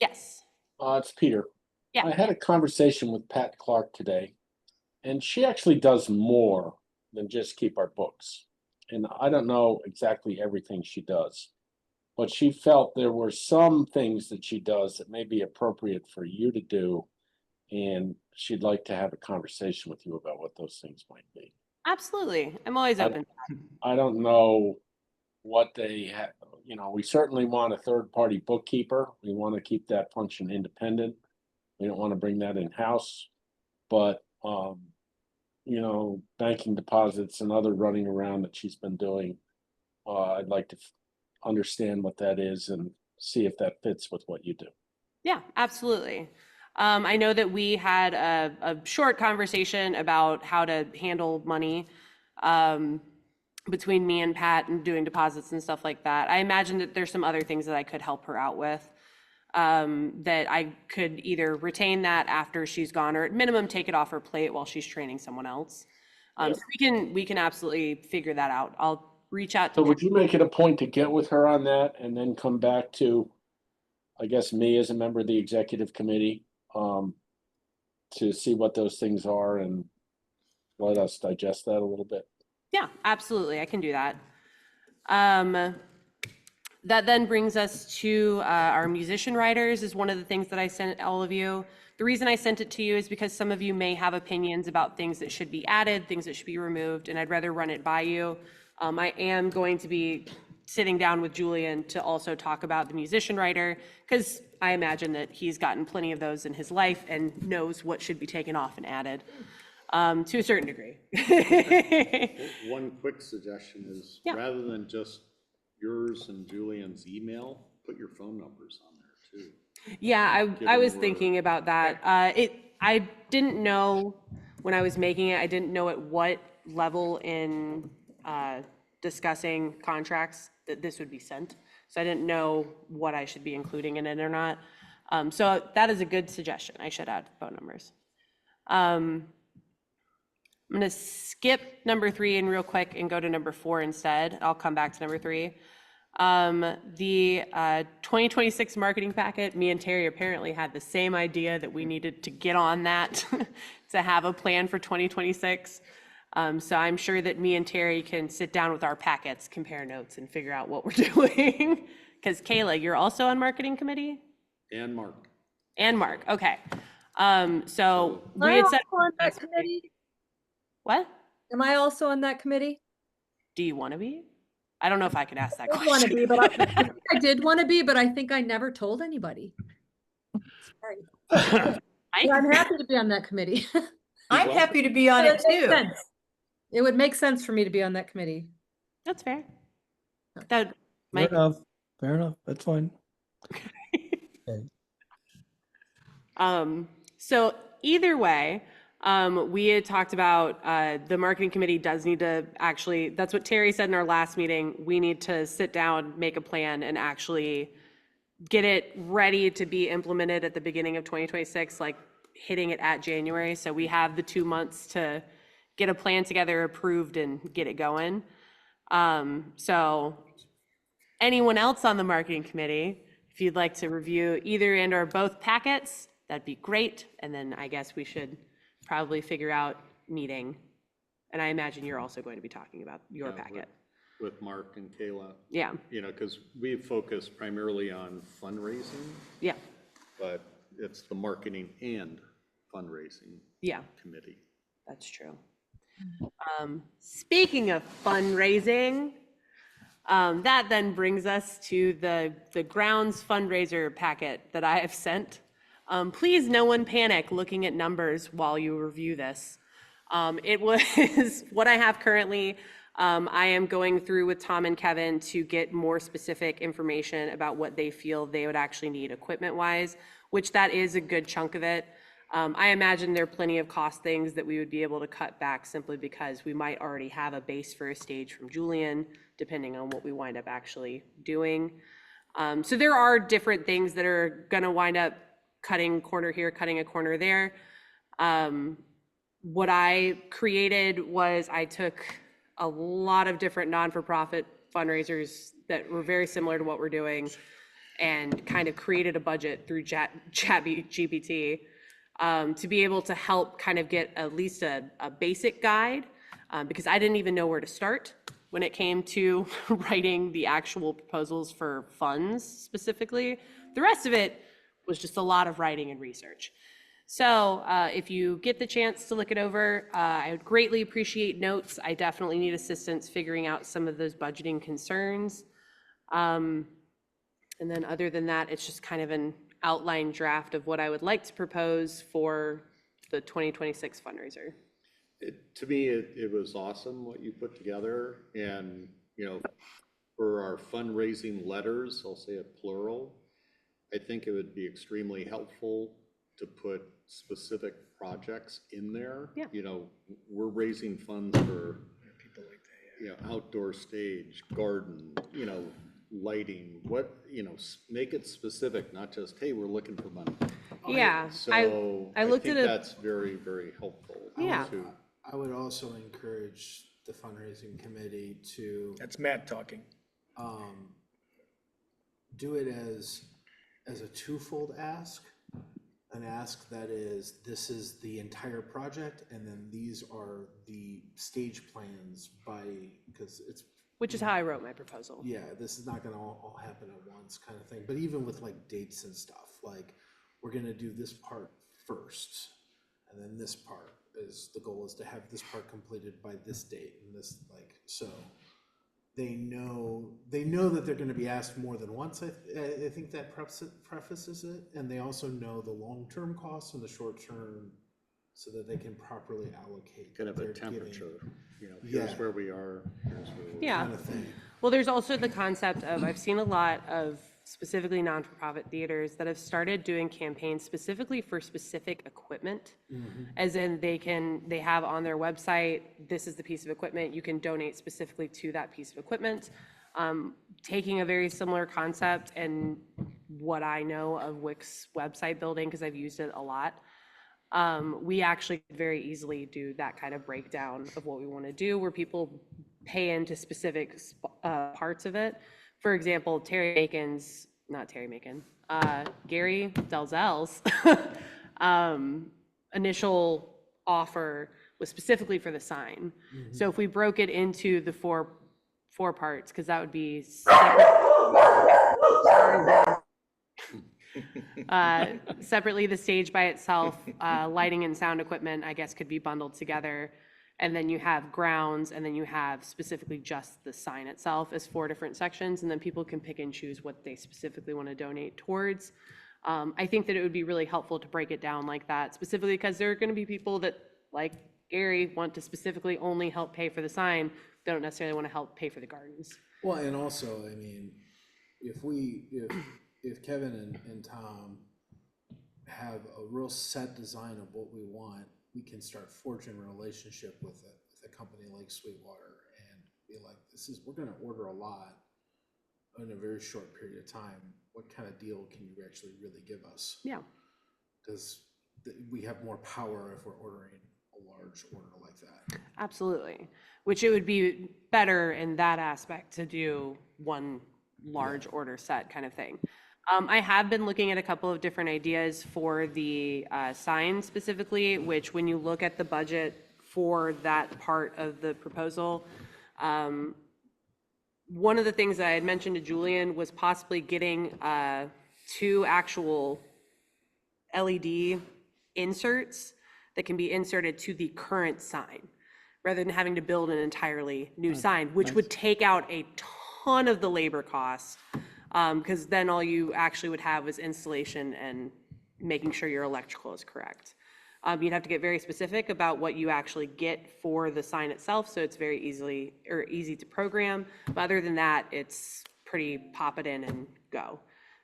Yes. it's Peter. Yeah. I had a conversation with Pat Clark today, and she actually does more than just keep our books. And I don't know exactly everything she does, but she felt there were some things that she does that may be appropriate for you to do, and she'd like to have a conversation with you about what those things might be. Absolutely. I'm always open. I don't know what they have. You know, we certainly want a third-party bookkeeper. We want to keep that function independent. We don't want to bring that in-house, but you know, banking deposits and other running around that she's been doing, I'd like to understand what that is and see if that fits with what you do. Yeah, absolutely. I know that we had a short conversation about how to handle money between me and Pat and doing deposits and stuff like that. I imagine that there's some other things that I could help her out with. That I could either retain that after she's gone, or at minimum take it off her plate while she's training someone else. So we can absolutely figure that out. I'll reach out So to. would you make it a point to get with her on that and then come back to, I guess, me as a member of the executive committee, to see what those things are and let us digest that a little bit? Yeah, absolutely. I can do that. That then brings us to our musician riders is one of the things that I sent all of you. The reason I sent it to you is because some of you may have opinions about things that should be added, things that should be removed, and I'd rather run it by you. I am going to be sitting down with Julian to also talk about the musician rider, because I imagine that he's gotten plenty of those in his life and knows what should be taken off and added to a certain degree. One quick suggestion is, Yeah. rather than just yours and Julian's email, put your phone numbers on there too. Yeah, I was we're- thinking about that. I didn't know when I was making it, I didn't know at what level in discussing contracts that this would be sent. So I didn't know what I should be including in it or not. So that is a good suggestion. I should add phone numbers. I'm gonna skip number 3 and real quick and go to number 4 instead. I'll come back to number 3. The 2026 marketing packet, me and Terry apparently had the same idea that we needed to get on that to have a plan for 2026. So I'm sure that me and Terry can sit down with our packets, compare notes, and figure out what we're doing. Because Kayla, you're also on marketing committee? And Mark. And Mark, okay. So Am I we had set. also on that committee? What? Am I also on that committee? Do you want to be? I don't know if I could ask that I want to question. be, but I did want to be, but I think I never told anybody. Sorry. But I'm happy to be on that committee. I'm happy to be on it makes too. sense. It would make sense for me to be on that committee. That's fair. That Fair might. enough. Fair enough. That's fine. So either way, we had talked about the marketing committee does need to actually, that's what Terry said in our last meeting, we need to sit down, make a plan, and actually get it ready to be implemented at the beginning of 2026, like hitting it at January. So we have the 2 months to get a plan together, approved, and get it going. So anyone else on the marketing committee, if you'd like to review either and or both packets, that'd be great. And then I guess we should probably figure out meeting. And I imagine you're also going to be talking about your packet. With Mark and Kayla. Yeah. You know, because we focus primarily on fundraising. Yeah. But it's the marketing and fundraising. Yeah. Committee. That's true. Speaking of fundraising, that then brings us to the grounds fundraiser packet that I have sent. Please, no one panic looking at numbers while you review this. It was what I have currently. I am going through with Tom and Kevin to get more specific information about what they feel they would actually need equipment-wise, which that is a good chunk of it. I imagine there are plenty of cost things that we would be able to cut back simply because we might already have a base for a stage from Julian, depending on what we wind up actually doing. So there are different things that are gonna wind up cutting a corner here, cutting a corner there. What I created was I took a lot of different non-for-profit fundraisers that were very similar to what we're doing and kind of created a budget through ChatGPT to be able to help kind of get at least a basic guide because I didn't even know where to start when it came to writing the actual proposals for funds specifically. The rest of it was just a lot of writing and research. So if you get the chance to look it over, I would greatly appreciate notes. I definitely need assistance figuring out some of those budgeting concerns. And then other than that, it's just kind of an outline draft of what I would like to propose for the 2026 fundraiser. To me, it was awesome what you put together. And, you know, for our fundraising letters, I'll say it plural, I think it would be extremely helpful to put specific projects in there. Yeah. You know, we're raising funds for, you know, outdoor stage, garden, you know, lighting, what, you know, make it specific, not just, hey, we're looking for money. Yeah, So I looked think at it. that's very, very helpful. Yeah. to- I would also encourage the fundraising committee to That's Matt talking. do it as a twofold ask. An ask that is, this is the entire project, and then these are the stage plans because it's. Which is how I wrote my proposal. Yeah, this is not gonna all happen at once kind of thing, but even with like dates and stuff, like, we're gonna do this part first. And then this part the goal is to have this part completed by this date and this, like, so. They know that they're gonna be asked more than once. I think that prefaces it, and they also know the long-term costs and the short-term, so that they can properly allocate. Kind of a their giving. temperature, you know, here's Yeah. where we are, here's where we're. Yeah. Kind of thing. Well, there's also the concept of, I've seen a lot of specifically non-for-profit theaters that have started doing campaigns specifically for specific equipment. As in they have on their website, this is the piece of equipment, you can donate specifically to that piece of equipment. Taking a very similar concept and what I know of Wix website building, because I've used it a lot, we actually could very easily do that kind of breakdown of what we want to do, where people pay into specific parts of it. For example, Gary Dalzell's initial offer was specifically for the sign. So if we broke it into the four parts, because that would be separately the stage by itself, lighting and sound equipment, I guess, could be bundled together. And then you have grounds, and then you have specifically just the sign itself as 4 different sections, and then people can pick and choose what they specifically want to donate towards. I think that it would be really helpful to break it down like that, specifically because there are going to be people that, like Gary, want to specifically only help pay for the sign. They don't necessarily want to help pay for the gardens. Well, and also, I mean, if Kevin and Tom have a real set design of what we want, we can start forging a relationship with a company like Sweetwater and be like, we're gonna order a lot in a very short period of time. What kind of deal can you actually really give us? Yeah. Because we have more power if we're ordering a large order like that. Absolutely. Which it would be better in that aspect to do one large order set kind of thing. I have been looking at a couple of different ideas for the sign specifically, which when you look at the budget for that part of the proposal, one of the things that I had mentioned to Julian was possibly getting 2 actual LED inserts that can be inserted to the current sign, rather than having to build an entirely new sign, which would take out a ton of the labor costs. Because then all you actually would have was installation and making sure your electrical is correct. You'd have to get very specific about what you actually get for the sign itself, so it's very easy to program. But other than that, it's pretty pop it in and go.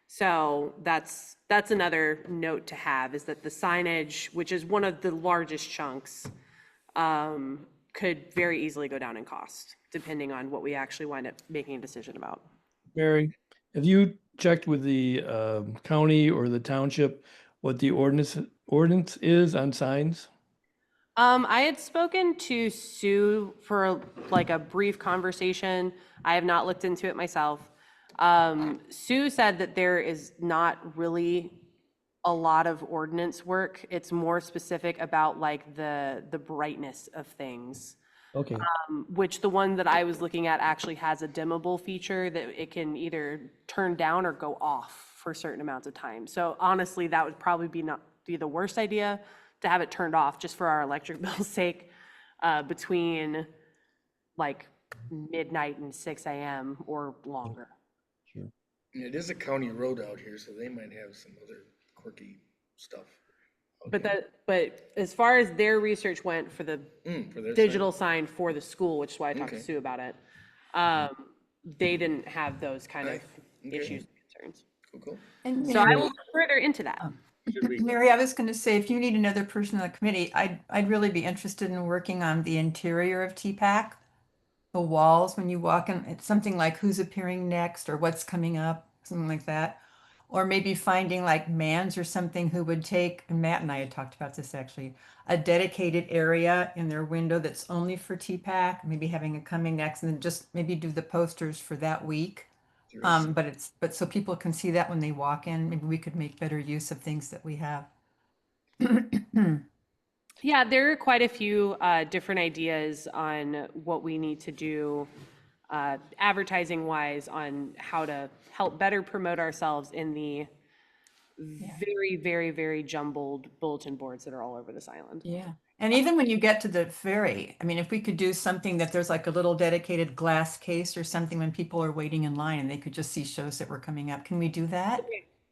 So that's another note to have, is that the signage, which is one of the largest chunks, could very easily go down in cost, depending on what we actually wind up making a decision about. Mary, have you checked with the county or the township what the ordinance is on signs? I had spoken to Sue for like a brief conversation. I have not looked into it myself. Sue said that there is not really a lot of ordinance work. It's more specific about like the brightness of things. Okay. Which the one that I was looking at actually has a dimmable feature that it can either turn down or go off for certain amounts of time. So honestly, that would probably not be the worst idea, to have it turned off just for our electric bill's sake, between like midnight and 6 a.m. or longer. Sure. And it is a county road out here, so they might have some other quirky stuff. But as far as their research went for the For their digital sign for the school, which is why I talked to Okay. Sue about it, they didn't have those kind of Okay. issues and concerns. Cool. And, you So know, I will look further into that. Should be- Mary, I was going to say, if you need another person on the committee, I'd really be interested in working on the interior of TPAC. The walls when you walk in, it's something like who's appearing next or what's coming up, something like that. Or maybe finding like Mans or something who would take, and Matt and I had talked about this actually, a dedicated area in their window that's only for TPAC, maybe having a coming next and then just maybe do the posters for that week. But so people can see that when they walk in, maybe we could make better use of things that we have. Yeah, there are quite a few different ideas on what we need to do advertising wise on how to help better promote ourselves in the very, very, very jumbled bulletin boards that are all over this island. Yeah. And even when you get to the ferry, I mean, if we could do something that there's like a little dedicated glass case or something when people are waiting in line and they could just see shows that were coming up. Can we do that?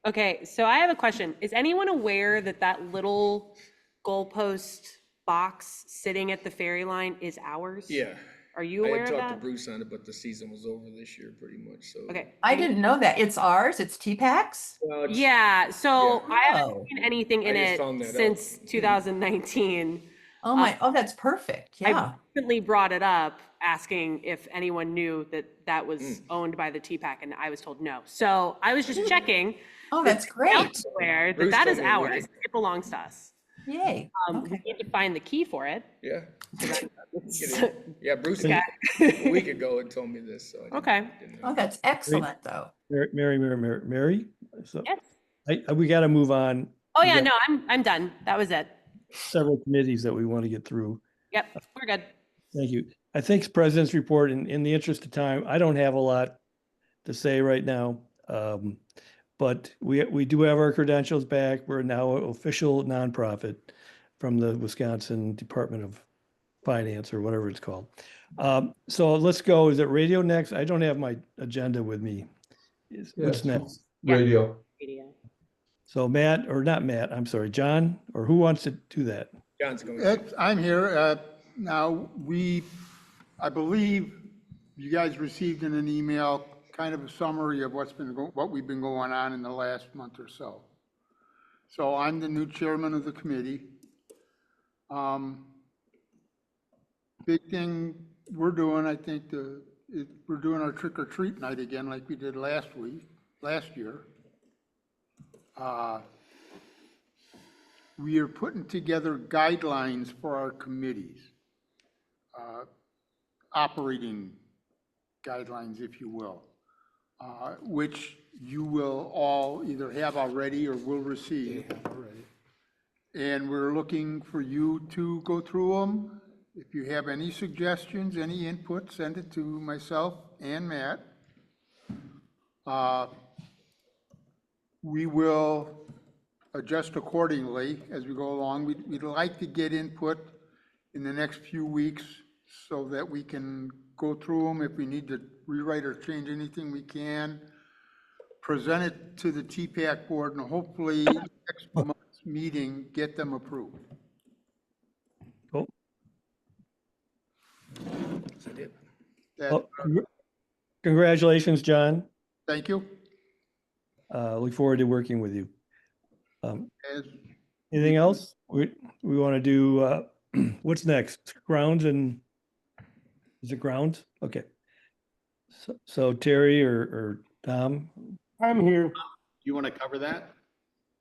Okay, so I have a question. Is anyone aware that that little goalpost box sitting at the ferry line is ours? Yeah. Are you aware I of had talked to that? Bruce on it, but the season was over this year pretty much, so. Okay. I didn't know that. It's ours. It's TPAC's. Well, it's- Yeah, so Yeah. I haven't Oh. seen anything in I just it found that out. since 2019. Oh my, oh, that's perfect. I Yeah. recently brought it up, asking if anyone knew that that was owned by the TPAC, and I was told no. So I was just checking. Oh, that's great. Elsewhere that Bruce that told is me we ours. It belongs to us. Yay. We Okay. need to find the key for it. Yeah. So- Yeah, Bruce, Okay. a week ago had told me this, so. I didn't- Okay. didn't know. Oh, that's excellent though. Mary. So Yes. we got to move on. Oh We yeah, got no, I'm done. That was it. several committees that we want to get through. Yep, we're good. Thank you. I think President's report, in the interest of time, I don't have a lot to say right now. But we do have our credentials back. We're now an official nonprofit from the Wisconsin Department of Finance or whatever it's called. So let's go. Is it radio next? I don't have my agenda with me. What's next? Radio. So Matt, or not Matt, I'm sorry, John, or who wants to do that? John's going. I'm here. Now, I believe you guys received in an email kind of a summary of what we've been going on in the last month or so. So I'm the new chairman of the committee. Big thing we're doing, I think, we're doing our trick or treat night again like we did last year. We are putting together guidelines for our committees, operating guidelines, if you will, which you will all either have already or will receive. And we're looking for you to go through them. If you have any suggestions, any input, send it to myself and Matt. We will adjust accordingly as we go along. We'd like to get input in the next few weeks so that we can go through them. If we need to rewrite or change anything, we can. Present it to the TPAC board and hopefully next month's meeting, get them approved. Cool. That- Congratulations, John. Thank you. Look forward to working with you. As Anything else? We want to do, what's next? Grounds and, is it grounds? Okay. So Terry or Tom? I'm here. You want to cover that?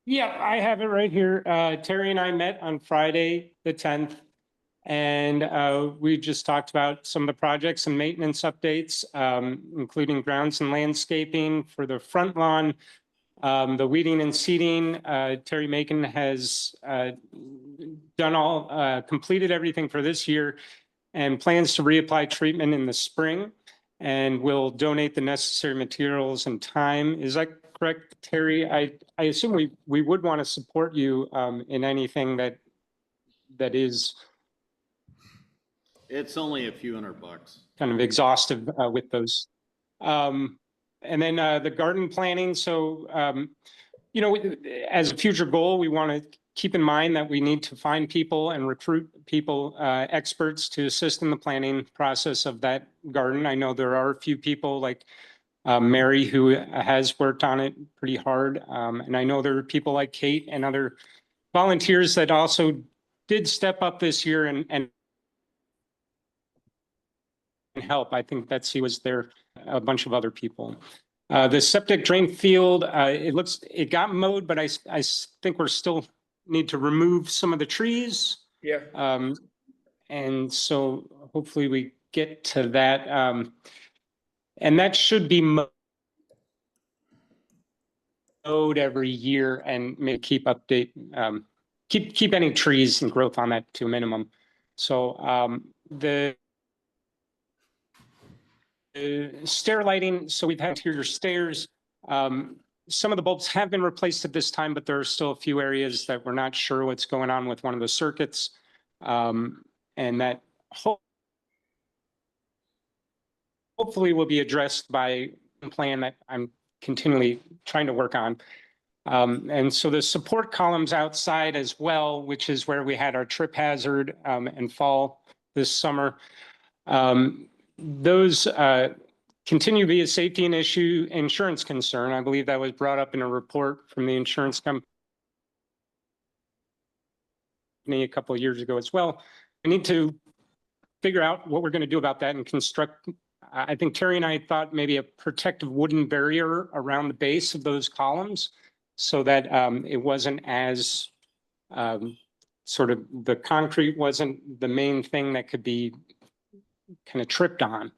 Yeah, I have it right here. Terry and I met on Friday, the 10th. And we just talked about some of the projects and maintenance updates, including grounds and landscaping for the front lawn, the weeding and seeding. Terry Macon has completed everything for this year and plans to reapply treatment in the spring and will donate the necessary materials and time. Is that correct, Terry? I assume we would want to support you in anything that is It's only a few $100. kind of exhaustive with those. And then the garden planning. So, as a future goal, we want to keep in mind that we need to find people and recruit people, experts to assist in the planning process of that garden. I know there are a few people like Mary, who has worked on it pretty hard. And I know there are people like Kate and other volunteers that also did step up this year and help. I think Betsy was there, a bunch of other people. The septic drain field, it got mowed, but I think we're still need to remove some of the trees. Yeah. And so hopefully we get to that. And that should be mowed every year and may keep keep any trees and growth on that to a minimum. So the stair lighting, so we've had interior stairs. Some of the bulbs have been replaced at this time, but there are still a few areas that we're not sure what's going on with one of the circuits. And that hopefully will be addressed by a plan that I'm continually trying to work on. And so the support columns outside as well, which is where we had our trip hazard and fall this summer. Those continue to be a safety and insurance concern. I believe that was brought up in a report from the insurance company a couple of years ago as well. We need to figure out what we're going to do about that and construct. I think Terry and I thought maybe a protective wooden barrier around the base of those columns so that it wasn't as sort of the concrete wasn't the main thing that could be kind of tripped on.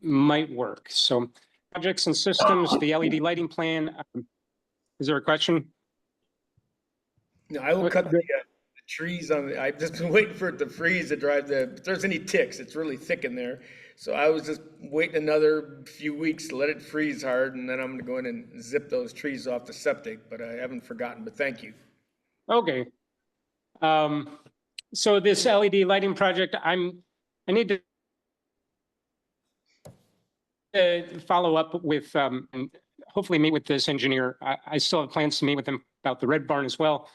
Might work. So projects and systems, the LED lighting plan. Is there a question? No, I will cut the trees on I've just been waiting for it to freeze to drive if there's any ticks, it's really thick in there. So I was just waiting another few weeks to let it freeze hard, and then I'm gonna go in and zip those trees off the septic, but I haven't forgotten, but thank you. Okay. So this LED lighting project, I need to follow up with, and hopefully meet with this engineer. I still have plans to meet with him about the red barn as well.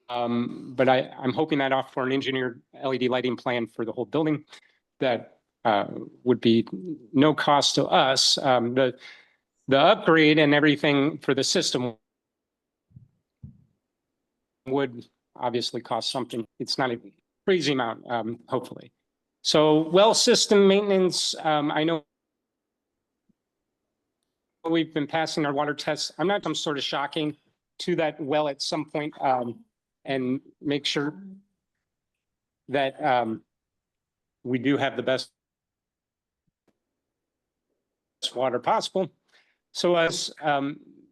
But I'm hoping that off for an engineered LED lighting plan for the whole building that would be no cost to us. The upgrade and everything for the system would obviously cost something. It's not a crazy amount, hopefully. So well system maintenance, I know we've been passing our water tests. I'm not some sort of shocking to that well at some point and make sure that we do have the best water possible. So as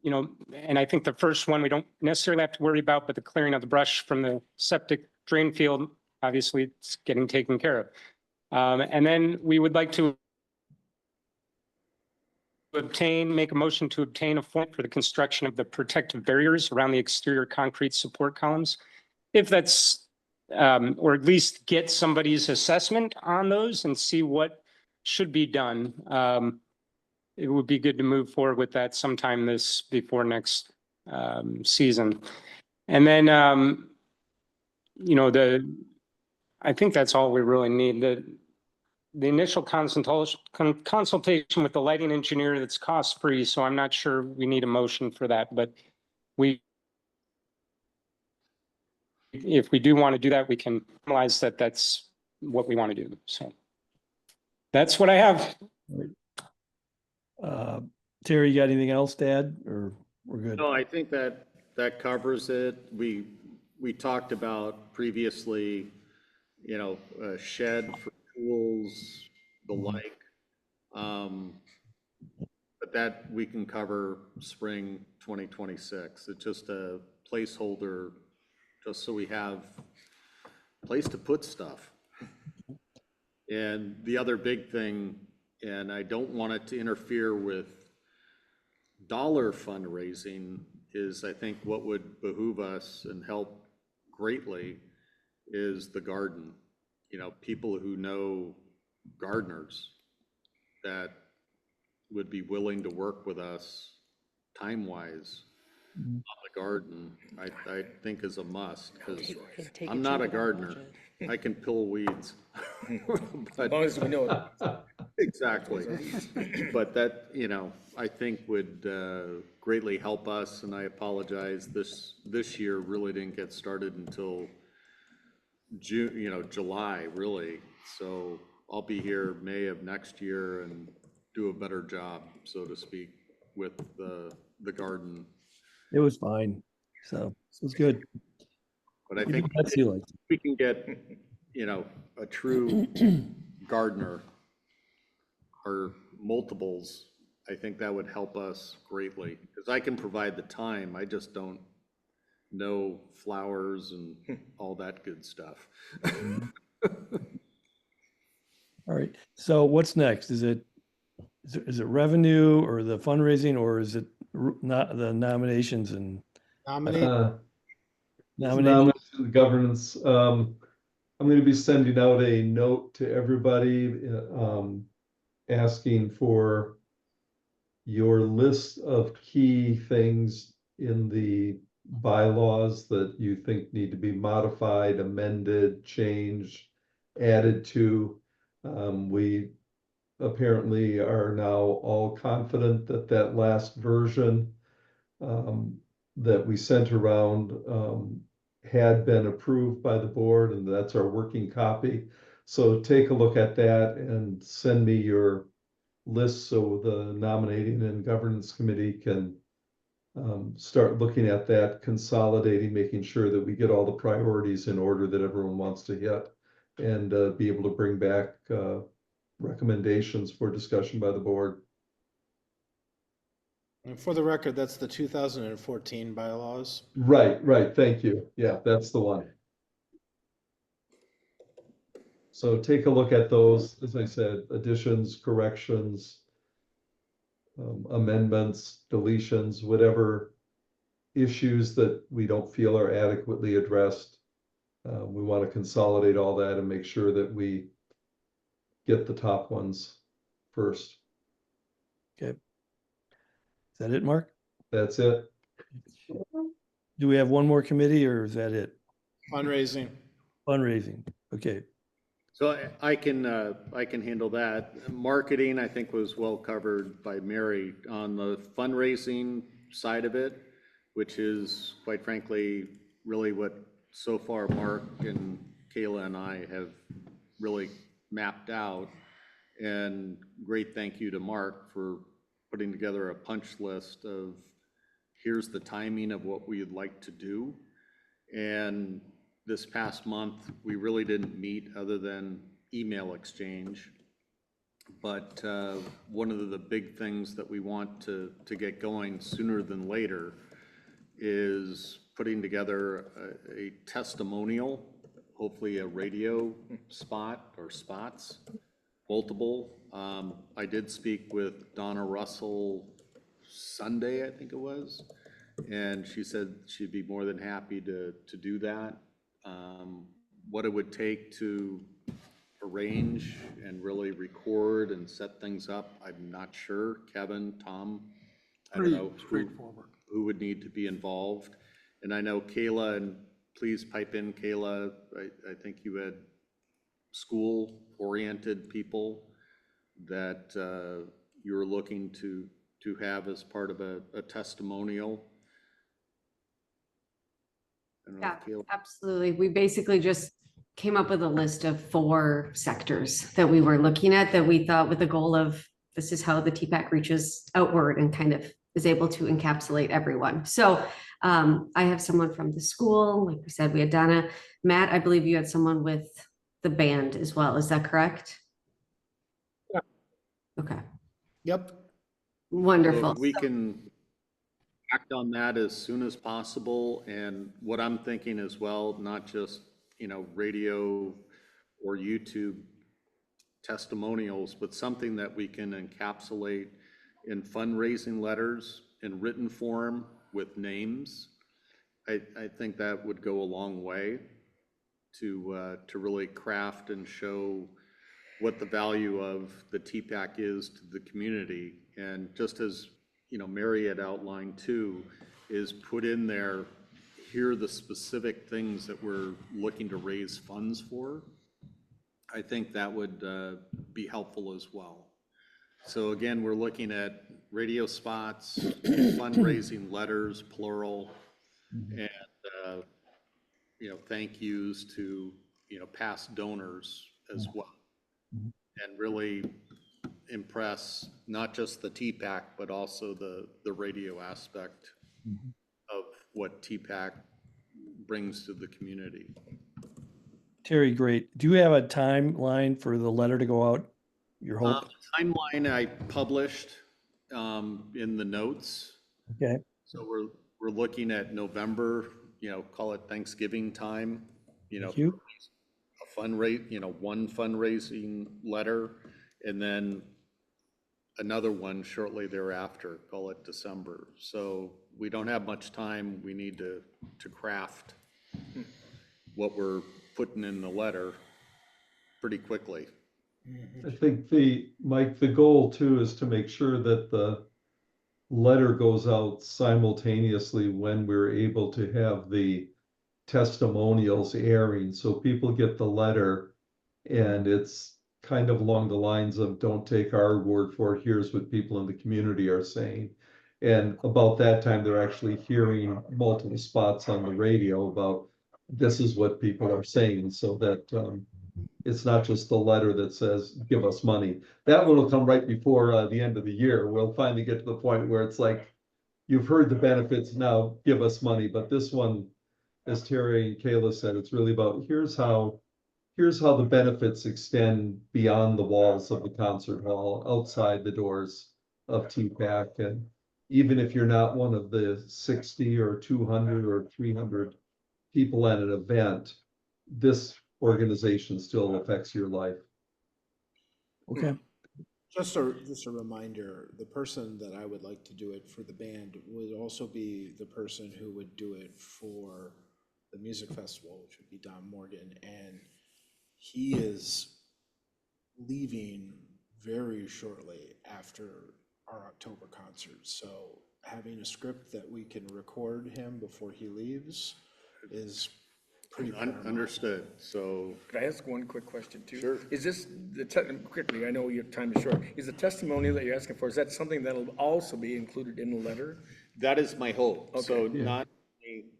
you know, and I think the first one we don't necessarily have to worry about, but the clearing of the brush from the septic drain field, obviously it's getting taken care of. And then we would like to make a motion to obtain a form for the construction of the protective barriers around the exterior concrete support columns. If that's, or at least get somebody's assessment on those and see what should be done. It would be good to move forward with that sometime before next season. And then, you know, I think that's all we really need. The initial consultation with the lighting engineer, that's cost-free, so I'm not sure we need a motion for that, but if we do want to do that, we can realize that that's what we want to do. So that's what I have. Terry, you got anything else to add, or we're good? No, I think that covers it. We talked about previously, you know, a shed for tools, the like. But that we can cover spring 2026. It's just a placeholder, just so we have a place to put stuff. And the other big thing, and I don't want it to interfere with dollar fundraising, is I think what would behoove us and help greatly is the garden. You know, people who know gardeners that would be willing to work with us time-wise on the garden, I think is a must, because I'm not a gardener. I can pill weeds. As long as we know it. Exactly. But that, I think would greatly help us, and I apologize, this year really didn't get started until June, July, really. So I'll be here May of next year and do a better job, so to speak, with the garden. It was fine. So it was good. But I You think know, that's you like. we can get, a true gardener or multiples, I think that would help us greatly. Because I can provide the time, I just don't know flowers and all that good stuff. All right. So what's next? Is it revenue or the fundraising, or is it not the nominations and Nominate. nominating? Governance. I'm going to be sending out a note to everybody, asking for your list of key things in the bylaws that you think need to be modified, amended, changed, added to. We apparently are now all confident that that last version that we sent around had been approved by the board, and that's our working copy. So take a look at that and send me your list so the nominating and governance committee can start looking at that, consolidating, making sure that we get all the priorities in order that everyone wants to hit, and be able to bring back recommendations for discussion by the board. And for the record, that's the 2014 bylaws. Right, thank you. Yeah, that's the one. So take a look at those, as I said, additions, corrections, amendments, deletions, whatever issues that we don't feel are adequately addressed. We want to consolidate all that and make sure that we get the top ones first. Okay. Is that it, Mark? That's it. Do we have one more committee, or is that it? Fundraising. Fundraising. Okay. So I can handle that. Marketing, I think, was well covered by Mary. On the fundraising side of it, which is quite frankly really what so far Mark and Kayla and I have really mapped out. And great thank you to Mark for putting together a punch list of here's the timing of what we'd like to do. And this past month, we really didn't meet other than email exchange. But one of the big things that we want to get going sooner than later is putting together a testimonial, hopefully a radio spot or spots, multiple. I did speak with Donna Russell Sunday, I think it was, and she said she'd be more than happy to do that. What it would take to arrange and really record and set things up, I'm not sure. Kevin, Tom, I don't know who would need to be involved. And I know Kayla, and please pipe in, Kayla, I think you had school-oriented people that you were looking to have as part of a testimonial. Yeah, absolutely. We basically just came up with a list of 4 sectors that we were looking at, that we thought with the goal of this is how the TPAC reaches outward and kind of is able to encapsulate everyone. So I have someone from the school, like we said, we had Donna. Matt, I believe you had someone with the band as well. Is that correct? Yeah. Okay. Yep. Wonderful. So we can act on that as soon as possible. And what I'm thinking as well, not just, radio or YouTube testimonials, but something that we can encapsulate in fundraising letters in written form with names. I think that would go a long way to really craft and show what the value of the TPAC is to the community. And just as Mary had outlined too, is put in there, hear the specific things that we're looking to raise funds for, I think that would be helpful as well. So again, we're looking at radio spots, fundraising letters, plural, and thank yous to past donors as well, and really impress not just the TPAC but also the radio aspect of what TPAC brings to the community. Terry, great. Do you have a timeline for the letter to go out? Your hope? Timeline I published in the notes. Okay. So we're looking at November, call it Thanksgiving time, Thank you. a one fundraising letter, and then another one shortly thereafter, call it December. So we don't have much time. We need to craft what we're putting in the letter pretty quickly. I think Mike, the goal too is to make sure that the letter goes out simultaneously when we're able to have the testimonials airing. So people get the letter and it's kind of along the lines of, don't take our word for it, here's what people in the community are saying. And about that time, they're actually hearing multiple spots on the radio about this is what people are saying, so that it's not just the letter that says, give us money. That one will come right before the end of the year. We'll finally get to the point where it's like, you've heard the benefits, now give us money. But this one, as Terry and Kayla said, it's really about, here's how the benefits extend beyond the walls of the concert hall, outside the doors of TPAC. And even if you're not one of the 60 or 200 or 300 people at an event, this organization still affects your life. Okay. Just a reminder, the person that I would like to do it for the band would also be the person who would do it for the music festival, which would be Don Morgan. And he is leaving very shortly after our October concert. So having a script that we can record him before he leaves is pretty Understood. So Could I ask one quick question too? Sure. Is this quickly, I know your time is short, is the testimonial that you're asking for, is that something that'll also be included in the letter? that is my hope. Okay. So Yeah. not,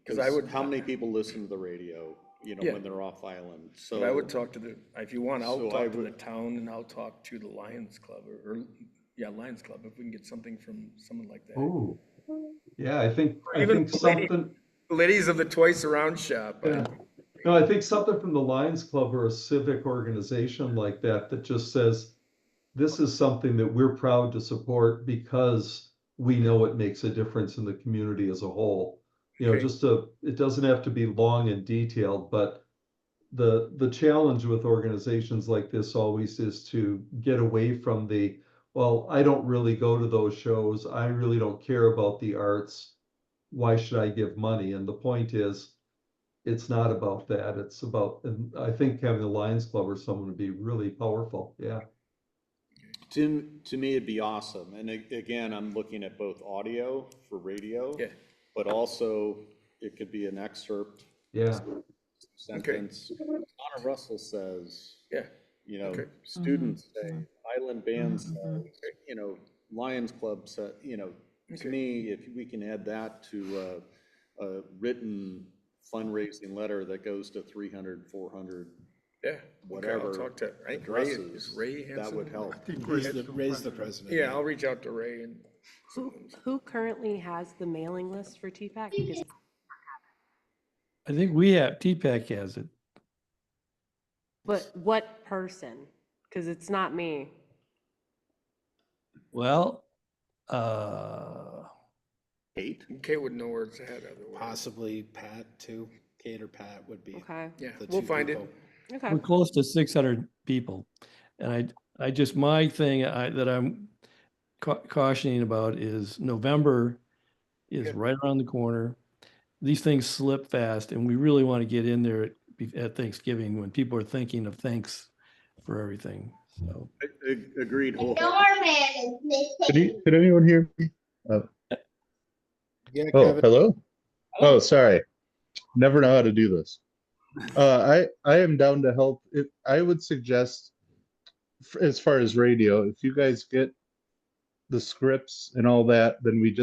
Because I would, how many people listen to the radio, Yeah. when they're off island? but I would So talk to if you want, I'll So I talk to the would- town and I'll talk to the Lions Club Lions Club, if we can get something from someone like that. Oh, yeah, I think Even something. Ladies of the Twice Around shop. Yeah. No, I think something from the Lions Club or a civic organization like that just says, this is something that we're proud to support because we know it makes a difference in the community as a whole. Okay. It doesn't have to be long and detailed, but the challenge with organizations like this always is to get away from well, I don't really go to those shows. I really don't care about the arts. Why should I give money? And the point is, it's not about that. It's about, and I think having the Lions Club or someone would be really powerful. Yeah. to me, it'd be awesome. And again, I'm looking at both audio for radio, Yeah. but also it could be an excerpt. Yeah. Sentence. Donna Russell says, Yeah. Okay. students say, island bands say, Lions Club said, to me, if we can add that to a written fundraising letter that goes to 300, 400, Yeah. Okay, whatever I'll talk to, Ray, addresses, is Ray that Hansen? would help. Ray's the president. Yeah, I'll reach out to Ray and. Who currently has the mailing list for TPAC? Because I think we have, TPAC has it. But what person? Because it's not me. Well, Kate? Kate would know where it's at otherwise. Possibly Pat too. Kate or Pat would be. Okay. Yeah, the we'll two find people. it. Okay. we're close to 600 people. And I just, my thing that I'm cautioning about is November is right around the corner. These things slip fast and we really want to get in there at Thanksgiving when people are thinking of thanks for everything. So Agreed. Could anyone hear me? Yeah, Oh, Kevin. hello? Oh, sorry. Never know how to do this. I am down to help. If I would suggest, as far as radio, if you guys get the scripts and all that, then we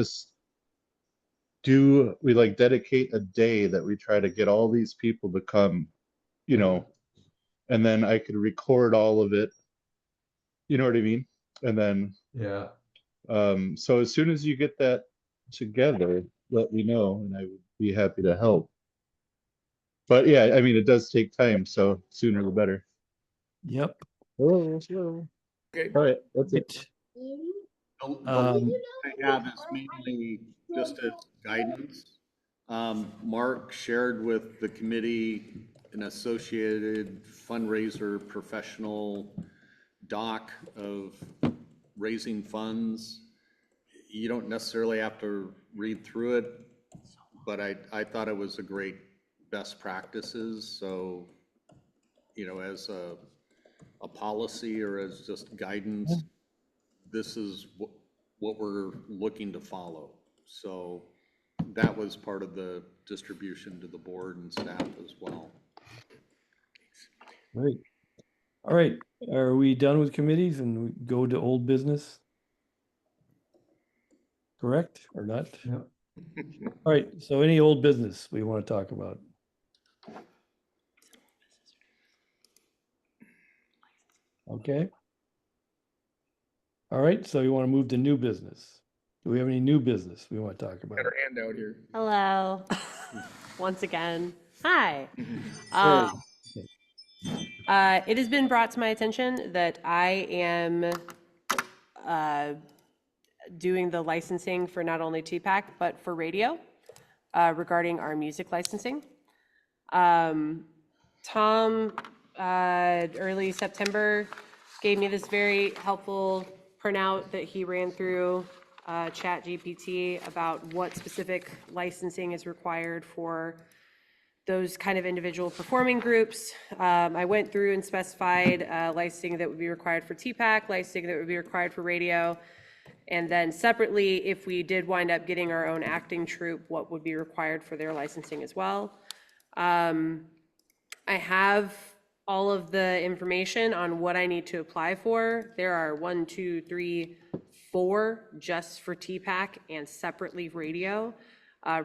like dedicate a day that we try to get all these people to come, you know, and then I could record all of it. You know what I mean? And then, Yeah. so as soon as you get that together, let me know and I would be happy to help. But yeah, I mean, it does take time, so sooner the better. Yep. Oh, Okay. all right, that's it. The one I have is mainly just as guidance. Mark shared with the committee an associated fundraiser professional doc of raising funds. You don't necessarily have to read through it, but I thought it was a great best practices. So, you know, as a policy or as just guidance, this is what we're looking to follow. So that was part of the distribution to the board and staff as well. Great. All right, are we done with committees and we go to old business? Correct or not? Yeah. All right, so any old business we want to talk about? Okay. All right, so you want to move to new business. Do we have any new business we want to talk about? Got our hand out here. Hello. Once again. Hi. It has been brought to my attention that I am doing the licensing for not only TPAC, but for radio regarding our music licensing. Tom, early September, gave me this very helpful printout that he ran through ChatGPT about what specific licensing is required for those kind of individual performing groups. I went through and specified licensing that would be required for TPAC, licensing that would be required for radio, and then separately, if we did wind up getting our own acting troupe, what would be required for their licensing as well. I have all of the information on what I need to apply for. There are 1, 2, 3, 4 just for TPAC and separately radio.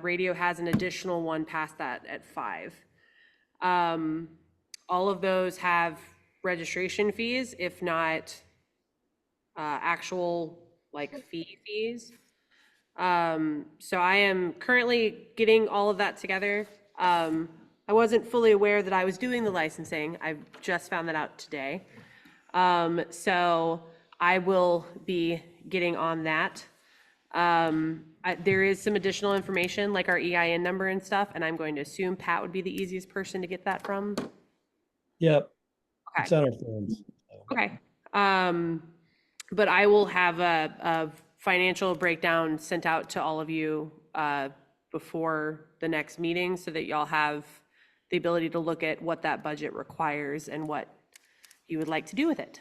Radio has an additional one past that at 5. All of those have registration fees, if not actual like fees. So I am currently getting all of that together. I wasn't fully aware that I was doing the licensing. I've just found that out today. So I will be getting on that. There is some additional information like our EIN number and stuff, and I'm going to assume Pat would be the easiest person to get that from. Yep. Okay. It's on our phones. Okay. But I will have a financial breakdown sent out to all of you before the next meeting so that y'all have the ability to look at what that budget requires and what you would like to do with it.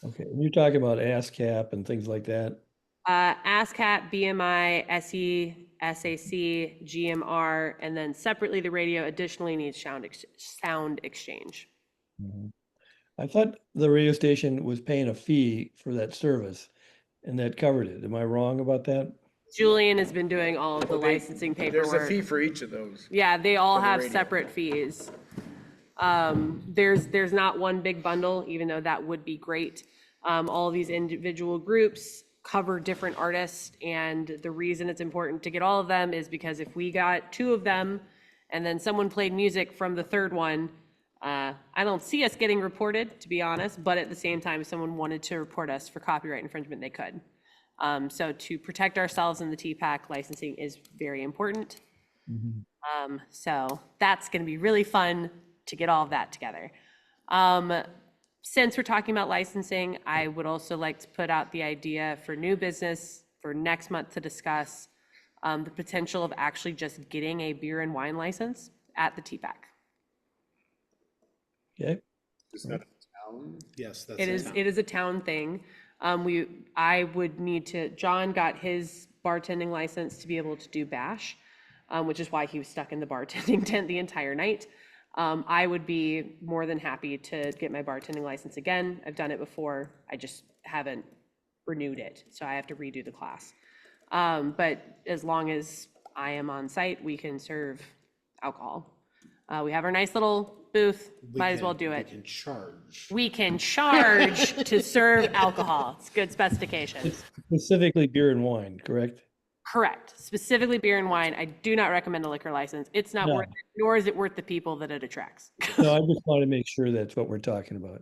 Okay, and you're talking about ASCAP and things like that? ASCAP, BMI, SE, SAC, GMR, and then separately the radio additionally needs sound exchange. Mm-hmm. I thought the radio station was paying a fee for that service and that covered it. Am I wrong about that? Julian has been doing all of the licensing paperwork. There's a fee for each of those. Yeah, they all have radio. separate fees. There's not one big bundle, even though that would be great. All of these individual groups cover different artists, and the reason it's important to get all of them is because if we got 2 of them and then someone played music from the 3rd one, I don't see us getting reported, to be honest, but at the same time, if someone wanted to report us for copyright infringement, they could. So to protect ourselves in the TPAC, licensing is very important. Mm-hmm. So that's going to be really fun to get all of that together. Since we're talking about licensing, I would also like to put out the idea for new business for next month to discuss the potential of actually just getting a beer and wine license at the TPAC. Okay. Is that a town? Yes, that's It is a town thing. I would need to, John got his bartending license to be able to do bash. which is why he was stuck in the bartending tent the entire night. I would be more than happy to get my bartending license again. I've done it before. I just haven't renewed it, so I have to redo the class. But as long as I am on site, we can serve alcohol. We have our nice little booth, might as well do it. We can charge. We can charge to serve alcohol. It's good specifications. Specifically beer and wine, correct? Correct. Specifically beer and wine. I do not recommend a liquor license. It's not No. worth it, nor is it worth the people that it attracts. No, I just want to make sure that's what we're talking about.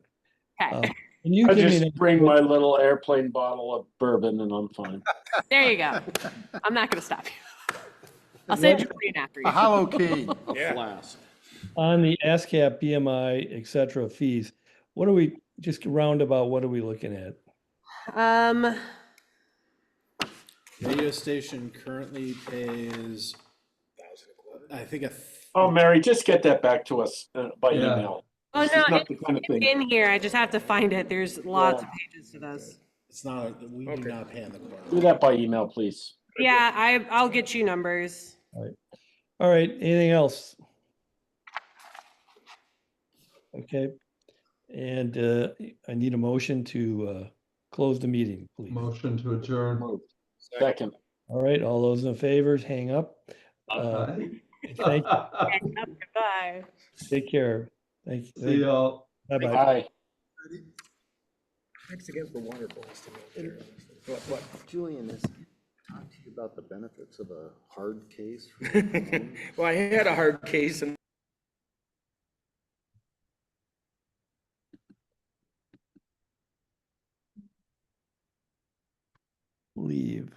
Okay. Can you I give me just an bring my little airplane bottle of bourbon and I'm fine. There you go. I'm not going to stop you. I'll send you green after you. A hollow key. Yeah. Flask. on the ASCAP, BMI, et cetera, fees? What are we, just roundabout, what are we looking at? Radio station currently pays, I think Oh, Mary, just get that back to us by Yeah. email. Oh, This no, is not the kind of it's thing. in here. I just have to find it. There's lots of pages to this. it's not, we do not pay on the Do quarter. that by email, please. Yeah, I'll get you numbers. All right, anything else? Okay, and I need a motion to close the meeting, please. Motion to adjourn. Moved. Second. All right, all those in favor, hang up. Aye. Thank you. Goodbye. Take care. Thank you. See y'all. Bye-bye. Bye. Thanks again for water bowls to me. What? Julian, has he talked to you about the benefits of a hard case? Well, I had a hard case and Leave.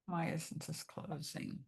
Why isn't this closing?